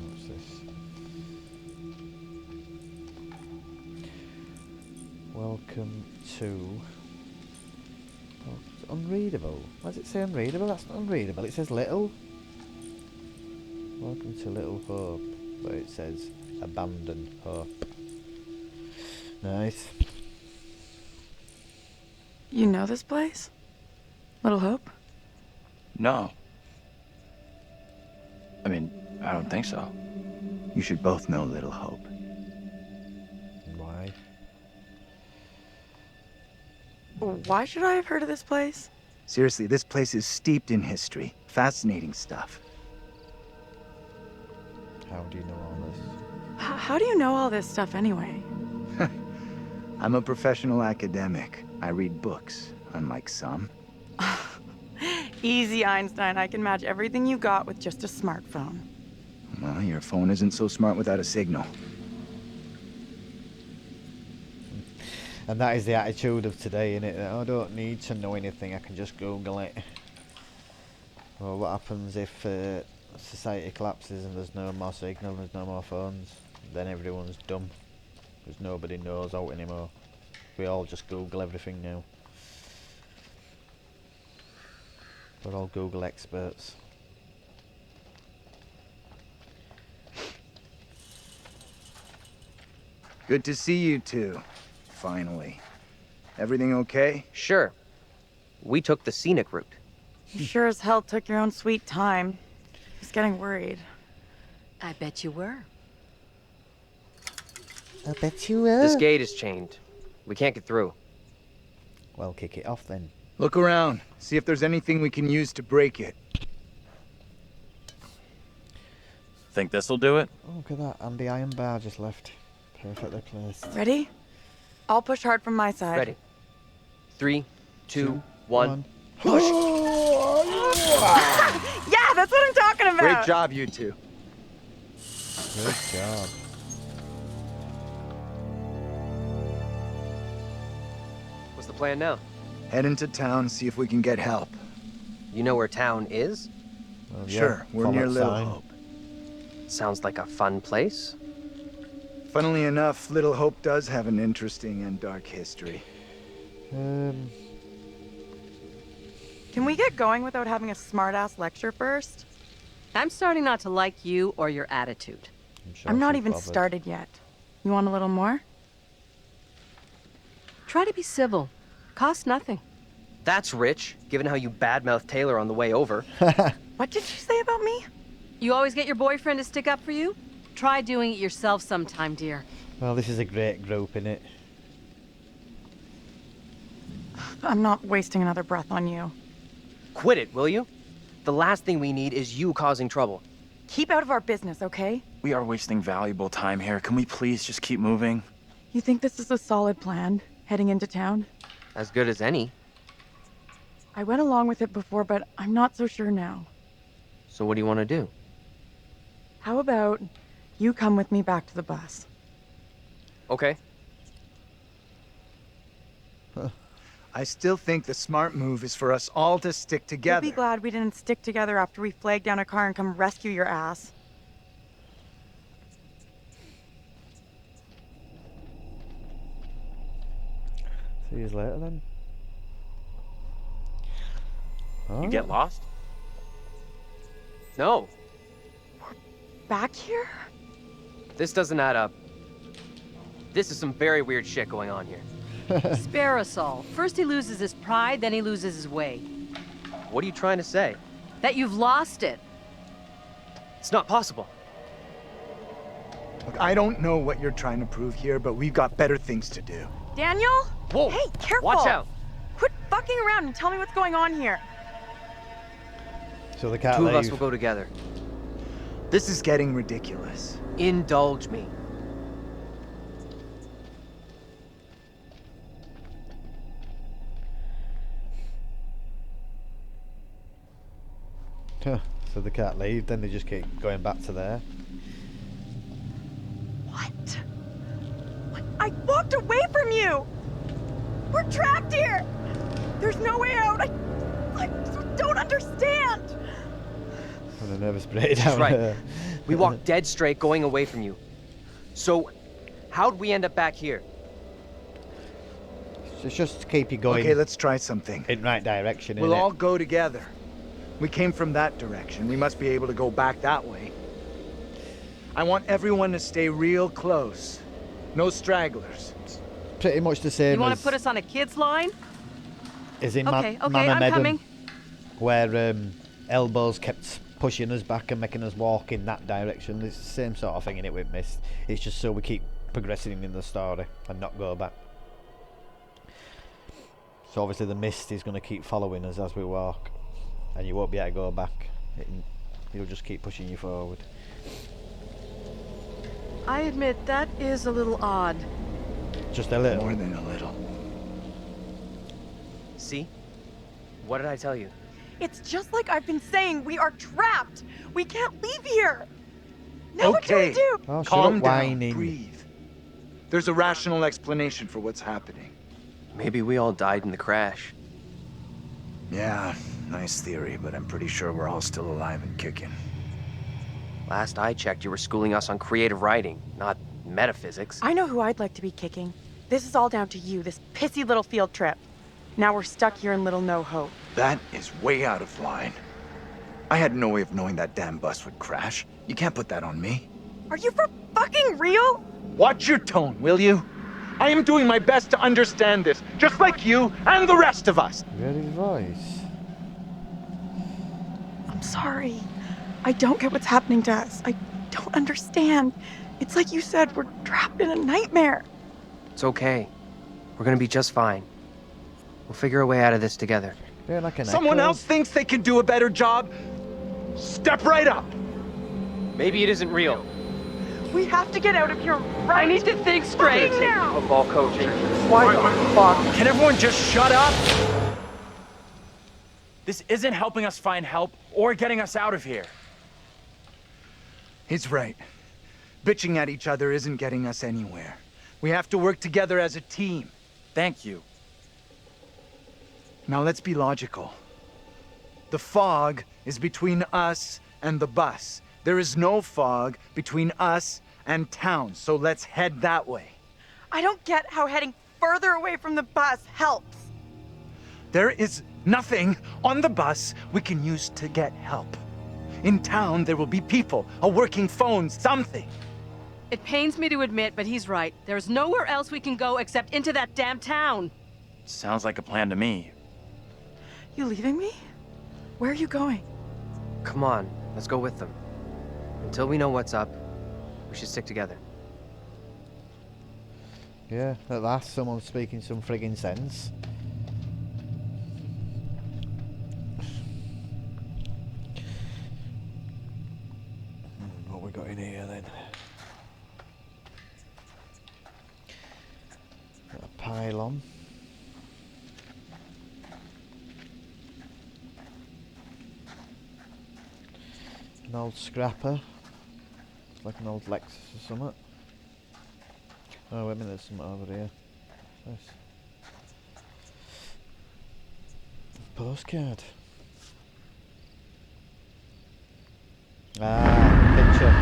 Speaker 2: What's this? Welcome to... Oh, it's unreadable. Why does it say unreadable? That's not unreadable. It says little. Welcome to Little Hope. But it says abandon hope. Nice.
Speaker 11: You know this place? Little Hope?
Speaker 16: No. I mean, I don't think so.
Speaker 6: You should both know Little Hope.
Speaker 2: Why?
Speaker 11: Why should I have heard of this place?
Speaker 6: Seriously, this place is steeped in history. Fascinating stuff.
Speaker 2: How do you know all this?
Speaker 11: How do you know all this stuff anyway?
Speaker 6: I'm a professional academic. I read books, unlike some.
Speaker 11: Easy, Einstein. I can match everything you got with just a smartphone.
Speaker 6: Well, your phone isn't so smart without a signal.
Speaker 2: And that is the attitude of today, innit? I don't need to know anything, I can just Google it. Well, what happens if society collapses and there's no more signal and there's no more phones? Then everyone's dumb. Because nobody knows out anymore. We all just Google everything now. We're all Google experts.
Speaker 6: Good to see you two. Finally. Everything okay?
Speaker 14: Sure. We took the scenic route.
Speaker 11: You sure as hell took your own sweet time. I was getting worried.
Speaker 5: I bet you were.
Speaker 2: I bet you will.
Speaker 14: This gate is chained. We can't get through.
Speaker 2: Well, kick it off then.
Speaker 6: Look around. See if there's anything we can use to break it.
Speaker 16: Think this'll do it?
Speaker 2: Oh, look at that. And the iron bar just left. Perfectly placed.
Speaker 11: Ready? I'll push hard from my side.
Speaker 14: Ready. 3, 2, 1.
Speaker 11: Push! Yeah, that's what I'm talking about!
Speaker 6: Great job, you two.
Speaker 2: Good job.
Speaker 14: What's the plan now?
Speaker 6: Head into town, see if we can get help.
Speaker 14: You know where town is?
Speaker 2: Well, yeah,
Speaker 6: Sure, we're
Speaker 2: follow
Speaker 6: near
Speaker 2: that
Speaker 6: Little
Speaker 2: sign.
Speaker 6: Hope.
Speaker 14: Sounds like a fun place.
Speaker 6: Funnily enough, Little Hope does have an interesting and dark history.
Speaker 11: Can we get going without having a smart-ass lecture first?
Speaker 5: I'm starting not to like you or your attitude.
Speaker 11: I'm not even started yet. You want a little more?
Speaker 5: Try to be civil. Costs nothing.
Speaker 14: That's rich, given how you badmouthed Taylor on the way over.
Speaker 11: What did you say about me?
Speaker 5: You always get your boyfriend to stick up for you? Try doing it yourself sometime, dear.
Speaker 2: Well, this is a great group, innit?
Speaker 11: I'm not wasting another breath on you.
Speaker 14: Quit it, will you? The last thing we need is you causing trouble.
Speaker 11: Keep out of our business, okay?
Speaker 16: We are wasting valuable time here. Can we please just keep moving?
Speaker 11: You think this is a solid plan, heading into town?
Speaker 14: As good as any.
Speaker 11: I went along with it before, but I'm not so sure now.
Speaker 14: So what do you want to do?
Speaker 11: How about you come with me back to the bus?
Speaker 14: Okay.
Speaker 6: I still think the smart move is for us all to stick together.
Speaker 11: You'll be glad we didn't stick together after we flagged down a car and come rescue your ass.
Speaker 2: See you later then.
Speaker 10: You get lost?
Speaker 14: No.
Speaker 11: Back here?
Speaker 14: This doesn't add up. This is some very weird shit going on here.
Speaker 5: Spare us all. First he loses his pride, then he loses his way.
Speaker 14: What are you trying to say?
Speaker 5: That you've lost it.
Speaker 14: It's not possible.
Speaker 6: Look, I don't know what you're trying to prove here, but we've got better things to do.
Speaker 11: Daniel?
Speaker 14: Whoa!
Speaker 11: Hey, careful!
Speaker 14: Watch out!
Speaker 11: Quit fucking around and tell me what's going on here.
Speaker 2: So they can't
Speaker 14: Two
Speaker 2: leave.
Speaker 14: of us will go together.
Speaker 6: This is getting ridiculous.
Speaker 14: Indulge me.
Speaker 2: So they can't leave, then they just keep going back to there.
Speaker 11: What? I walked away from you! We're trapped here! There's no way out! I don't understand!
Speaker 2: And a nervous breakdown.
Speaker 14: That's right. We walked dead straight going away from you. So, how'd we end up back here?
Speaker 2: It's just to keep you going.
Speaker 6: Okay, let's try something.
Speaker 2: In right direction,
Speaker 6: We'll
Speaker 2: innit?
Speaker 6: all go together. We came from that direction. We must be able to go back that way. I want everyone to stay real close. No stragglers.
Speaker 2: Pretty much the same
Speaker 5: You want
Speaker 2: as
Speaker 5: to put us on a kid's line?
Speaker 2: is in
Speaker 5: Okay,
Speaker 2: Man
Speaker 5: I'm
Speaker 2: Medan,
Speaker 5: coming.
Speaker 2: where elbows kept pushing us back and making us walk in that direction. It's the same sort of thing in it with Mist. It's just so we keep progressing in the story and not go back. So obviously the Mist is going to keep following us as we walk, and you won't be able to go back. It'll just keep pushing you forward.
Speaker 5: I admit that is a little odd.
Speaker 2: Just a little.
Speaker 6: More than a little.
Speaker 14: See? What did I tell you?
Speaker 11: It's just like I've been saying, we are trapped! We can't leave here! Now what do we
Speaker 6: Okay,
Speaker 11: do?
Speaker 2: Oh, shut
Speaker 6: calm
Speaker 2: up
Speaker 6: down,
Speaker 2: whining.
Speaker 6: breathe. There's a rational explanation for what's happening.
Speaker 14: Maybe we all died in the crash.
Speaker 6: Yeah, nice theory, but I'm pretty sure we're all still alive and kicking.
Speaker 14: Last I checked, you were schooling us on creative writing, not metaphysics.
Speaker 11: I know who I'd like to be kicking. This is all down to you, this pissy little field trip. Now we're stuck here in Little No Hope.
Speaker 6: That is way out of line. I had no way of knowing that damn bus would crash. You can't put that on me.
Speaker 11: Are you for fucking real?
Speaker 6: Watch your tone, will you? I am doing my best to understand this, just like you and the rest of us.
Speaker 2: You heard his voice.
Speaker 11: I'm sorry. I don't get what's happening to us. I don't understand. It's like you said, we're trapped in a nightmare.
Speaker 14: It's okay. We're gonna be just fine. We'll figure a way out of this together.
Speaker 2: Yeah, like an
Speaker 6: Someone
Speaker 2: echo.
Speaker 6: else thinks they can do a better job? Step right up.
Speaker 14: Maybe it isn't real.
Speaker 11: We have to get out of here right
Speaker 5: I need to think straight.
Speaker 11: fucking now.
Speaker 14: Football coaching.
Speaker 6: Why the fuck?
Speaker 16: Can everyone just shut up? This isn't helping us find help or getting us out of here.
Speaker 6: He's right. Bitching at each other isn't getting us anywhere. We have to work together as a team.
Speaker 16: Thank you.
Speaker 6: Now let's be logical. The fog is between us and the bus. There is no fog between us and town, so let's head that way.
Speaker 11: I don't get how heading further away from the bus helps.
Speaker 6: There is nothing on the bus we can use to get help. In town, there will be people, a working phone, something.
Speaker 5: It pains me to admit, but he's right. There's nowhere else we can go except into that damn town.
Speaker 16: Sounds like a plan to me.
Speaker 13: You leaving me? Where are you going?
Speaker 14: Come on, let's go with them. Until we know what's up, we should stick together.
Speaker 2: Yeah, at last someone's speaking some friggin' sense. What we got in here then? Got a pylon. An old scrapper. It's like an old Lexus or something. Oh, wait a minute, there's something over here. Nice. Postcard. Ah, picture.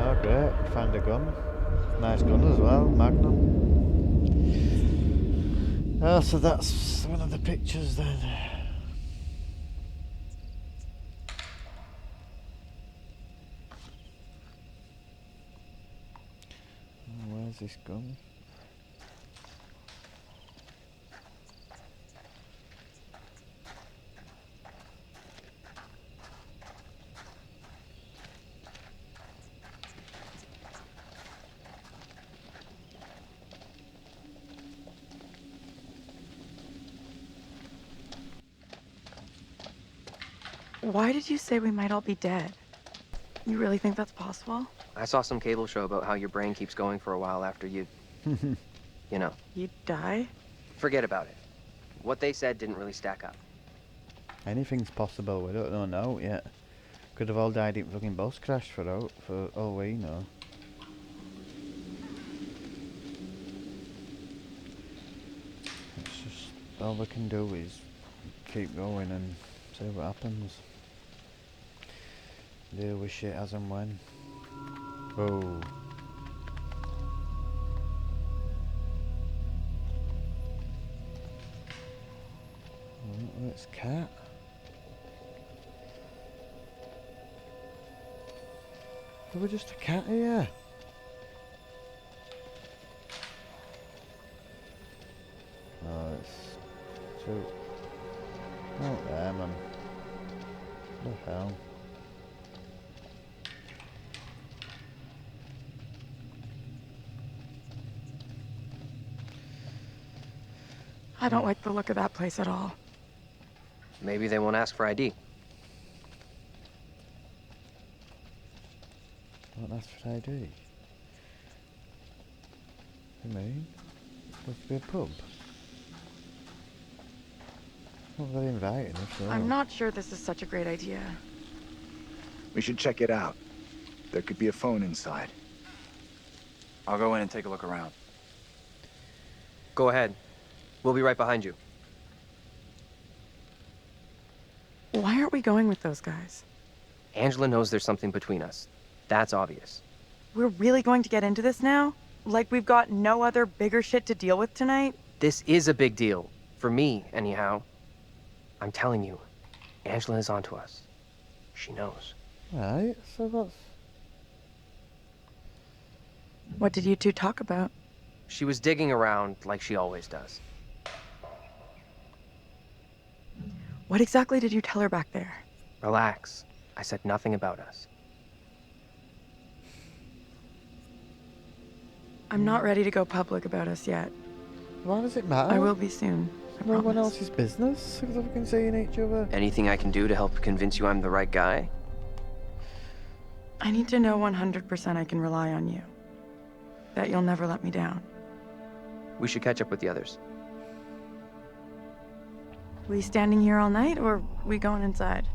Speaker 2: Oh, great. Found a gun. Nice gun as well, Magnum. Oh, so that's one of the pictures then. Where's this gun?
Speaker 13: Why did you say we might all be dead? You really think that's possible?
Speaker 14: I saw some cable show about how your brain keeps going for a while after you know.
Speaker 13: You die?
Speaker 14: Forget about it. What they said didn't really stack up.
Speaker 2: Anything's possible, we don't know now yet. Could have all died in fucking bus crash for all we know. It's just, all we can do is keep going and see what happens. Deal with shit as and when. Oh. Oh, it's cat. There was just a cat here. Oh, it's too... Not there, man. What the hell?
Speaker 13: I don't like the look of that place at all.
Speaker 14: Maybe they won't ask for ID.
Speaker 2: What ask for ID? You mean? It's supposed to be a pub. Not very inviting, if so.
Speaker 13: I'm not sure this is such a great idea.
Speaker 6: We should check it out. There could be a phone inside.
Speaker 16: I'll go in and take a look around.
Speaker 14: Go ahead. We'll be right behind you.
Speaker 13: Why aren't we going with those guys?
Speaker 14: Angela knows there's something between us. That's obvious.
Speaker 13: We're really going to get into this now? Like we've got no other bigger shit to deal with tonight?
Speaker 14: This is a big deal. For me, anyhow. I'm telling you, Angela is onto us. She knows.
Speaker 2: Right, so that's...
Speaker 13: What did you two talk about?
Speaker 14: She was digging around like she always does.
Speaker 13: What exactly did you tell her back there?
Speaker 14: Relax. I said nothing about us.
Speaker 13: I'm not ready to go public about us yet.
Speaker 2: Why does it matter?
Speaker 13: I will be soon.
Speaker 2: No one else's business, because we can see in each other.
Speaker 14: Anything I can do to help convince you I'm the right guy?
Speaker 13: I need to know 100% I can rely on you. That you'll never let me down.
Speaker 14: We should catch up with the others.
Speaker 13: We standing here all night, or we going inside?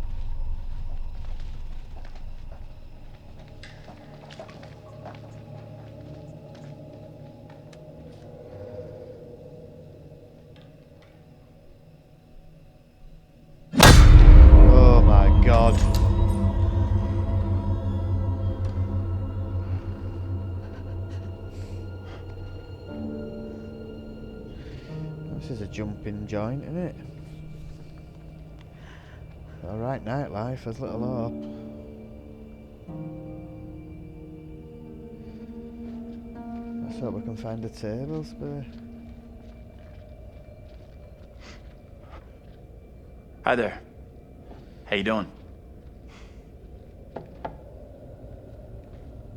Speaker 2: Oh my god. This is a jumping joint, isn't it? Alright, nightlife, there's little hope. Let's hope we can find a table spare.
Speaker 16: Hi there. How you doing?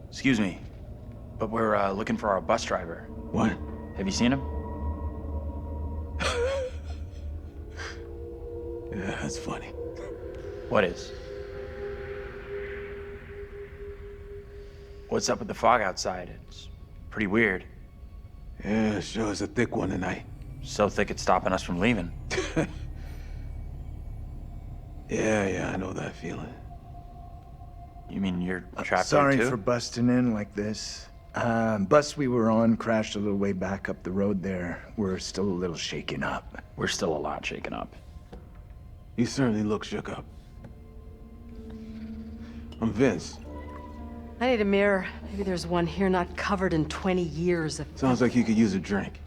Speaker 16: Excuse me, but we're looking for our bus driver.
Speaker 4: What?
Speaker 16: Have you seen him?
Speaker 4: Yeah, that's funny.
Speaker 16: What is? What's up with the fog outside? It's pretty weird.
Speaker 4: Yeah, sure is a thick one tonight.
Speaker 16: So thick it's stopping us from leaving.
Speaker 4: Yeah, I know that feeling.
Speaker 16: You mean you're trapped
Speaker 6: Sorry
Speaker 16: there too?
Speaker 6: for busting in like this. Bus we were on crashed a little way back up the road there. We're still a little shaken up.
Speaker 16: We're still a lot shaken up.
Speaker 4: You certainly look shook up. I'm Vince.
Speaker 5: I need a mirror. Maybe there's one here not covered in 20 years of...
Speaker 4: Sounds like you could use a drink.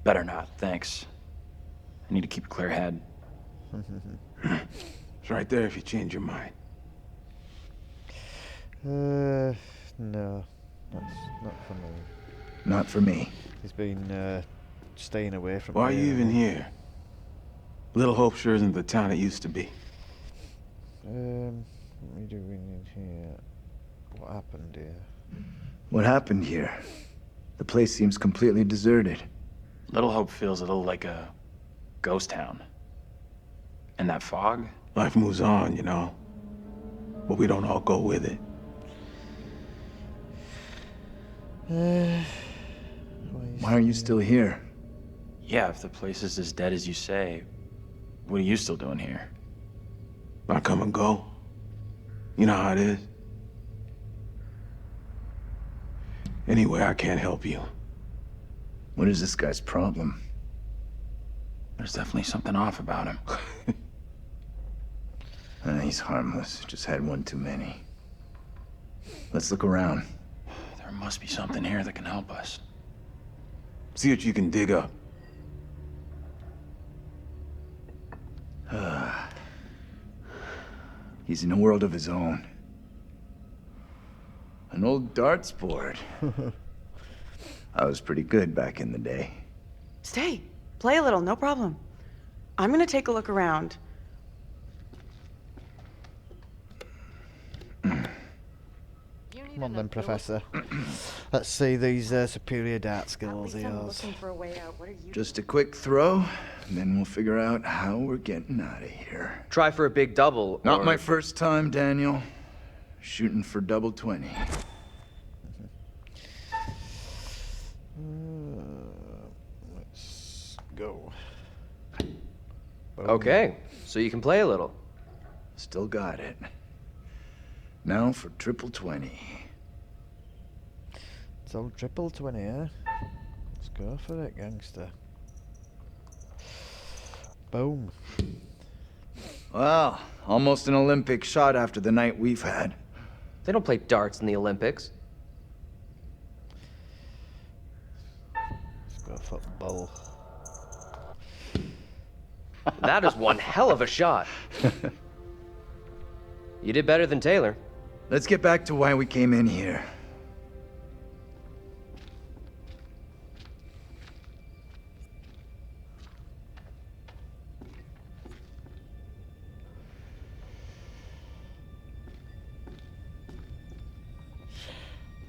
Speaker 16: Better not, thanks. I need to keep a clear head.
Speaker 4: It's right there if you change your mind.
Speaker 2: No, that's not for me.
Speaker 6: Not for me.
Speaker 2: He's been staying away from
Speaker 4: Why are
Speaker 2: here.
Speaker 4: you even here? Little Hope sure isn't the town it used to be.
Speaker 2: What are we doing in here? What happened here?
Speaker 6: What happened here? The place seems completely deserted.
Speaker 16: Little Hope feels a little like a ghost town. And that fog?
Speaker 4: Life moves on, you know. But we don't all go with it.
Speaker 6: Why are you still here?
Speaker 16: Yeah, if the place is as dead as you say, what are you still doing here?
Speaker 4: I come and go. You know how it is. Anyway, I can't help you.
Speaker 6: What is this guy's problem?
Speaker 16: There's definitely something off about him.
Speaker 6: He's harmless. Just had one too many. Let's look around.
Speaker 16: There must be something here that can help us.
Speaker 4: See what you can dig up.
Speaker 6: He's in a world of his own. An old darts board. I was pretty good back in the day.
Speaker 13: Stay. Play a little, no problem. I'm gonna take a look around.
Speaker 2: Come on then, Professor. Let's see these superior dart skills of yours.
Speaker 6: Just a quick throw, and then we'll figure out how we're getting out of here.
Speaker 14: Try for a big double.
Speaker 6: Not my first time, Daniel. Shooting for double 20.
Speaker 2: Let's go.
Speaker 14: Okay, so you can play a little.
Speaker 6: Still got it. Now for triple 20.
Speaker 2: It's all triple 20, eh? Let's go for it, gangster. Boom.
Speaker 6: Well, almost an Olympic shot after the night we've had.
Speaker 14: They don't play darts in the Olympics.
Speaker 2: Let's go football.
Speaker 14: That is one hell of a shot. You did better than Taylor.
Speaker 6: Let's get back to why we came in here.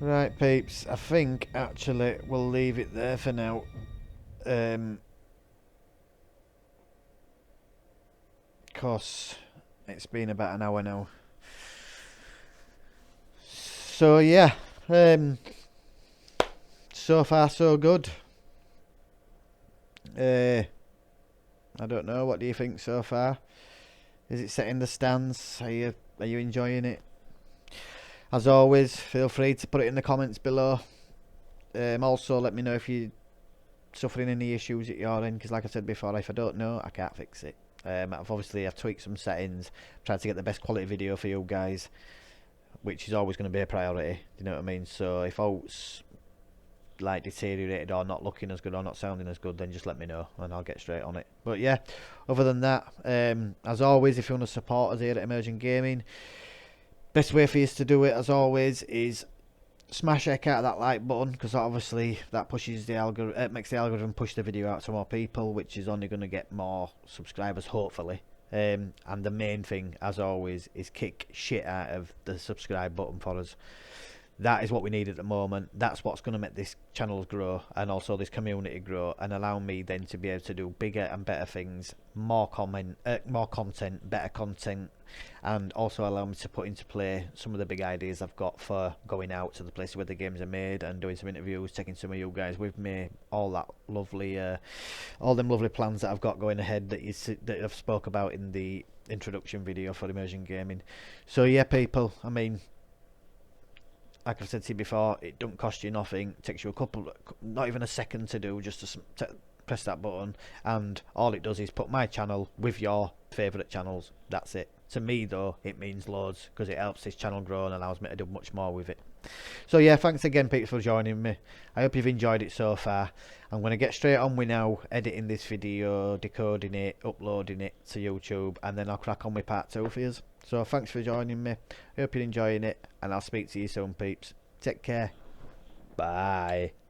Speaker 2: Right, peeps. I think actually we'll leave it there for now. Cause it's been about an hour now. So yeah, so far so good. I don't know. What do you think so far? Is it setting the stance? Are you enjoying it? As always, feel free to put it in the comments below. Also, let me know if you're suffering any issues at your end, because like I said before, if I don't know, I can't fix it. I've tweaked some settings, tried to get the best quality video for you guys, which is always going to be a priority, you know what I mean? So if out's like deteriorated or not looking as good or not sounding as good, then just let me know and I'll get straight on it. But yeah, other than that, as always, if you want to support us here at Immersion Gaming, best way for you to do it, as always, is smash heck out of that like button, because obviously that pushes the algorithm, makes the algorithm push the video out to more people, which is only going to get more subscribers, hopefully. And the main thing, as always, is kick shit out of the subscribe button for us. That is what we need at the moment. That's what's going to make this channel grow, and also this community grow, and allow me then to be able to do bigger and better things, more content, better content, and also allow me to put into play some of the big ideas I've got for going out to the places where the games are made and doing some interviews, taking some of you guys with me, all that lovely, all them lovely plans that I've got going ahead that I've spoke about in the introduction video for Immersion Gaming. So yeah, people, I mean, like I've said to you before, it don't cost you nothing. It takes you not even a second to do, just to press that button, and all it does is put my channel with your favourite channels. That's it. To me though, it means loads, because it helps this channel grow and allows me to do much more with it. So yeah, thanks again, Pete, for joining me. I hope you've enjoyed it so far. I'm going to get straight on with now editing this video, decoding it, uploading it to YouTube, and then I'll crack on with part 2 for you. So thanks for joining me. I hope you're enjoying it, and I'll speak to you soon, peeps. Take care. Bye.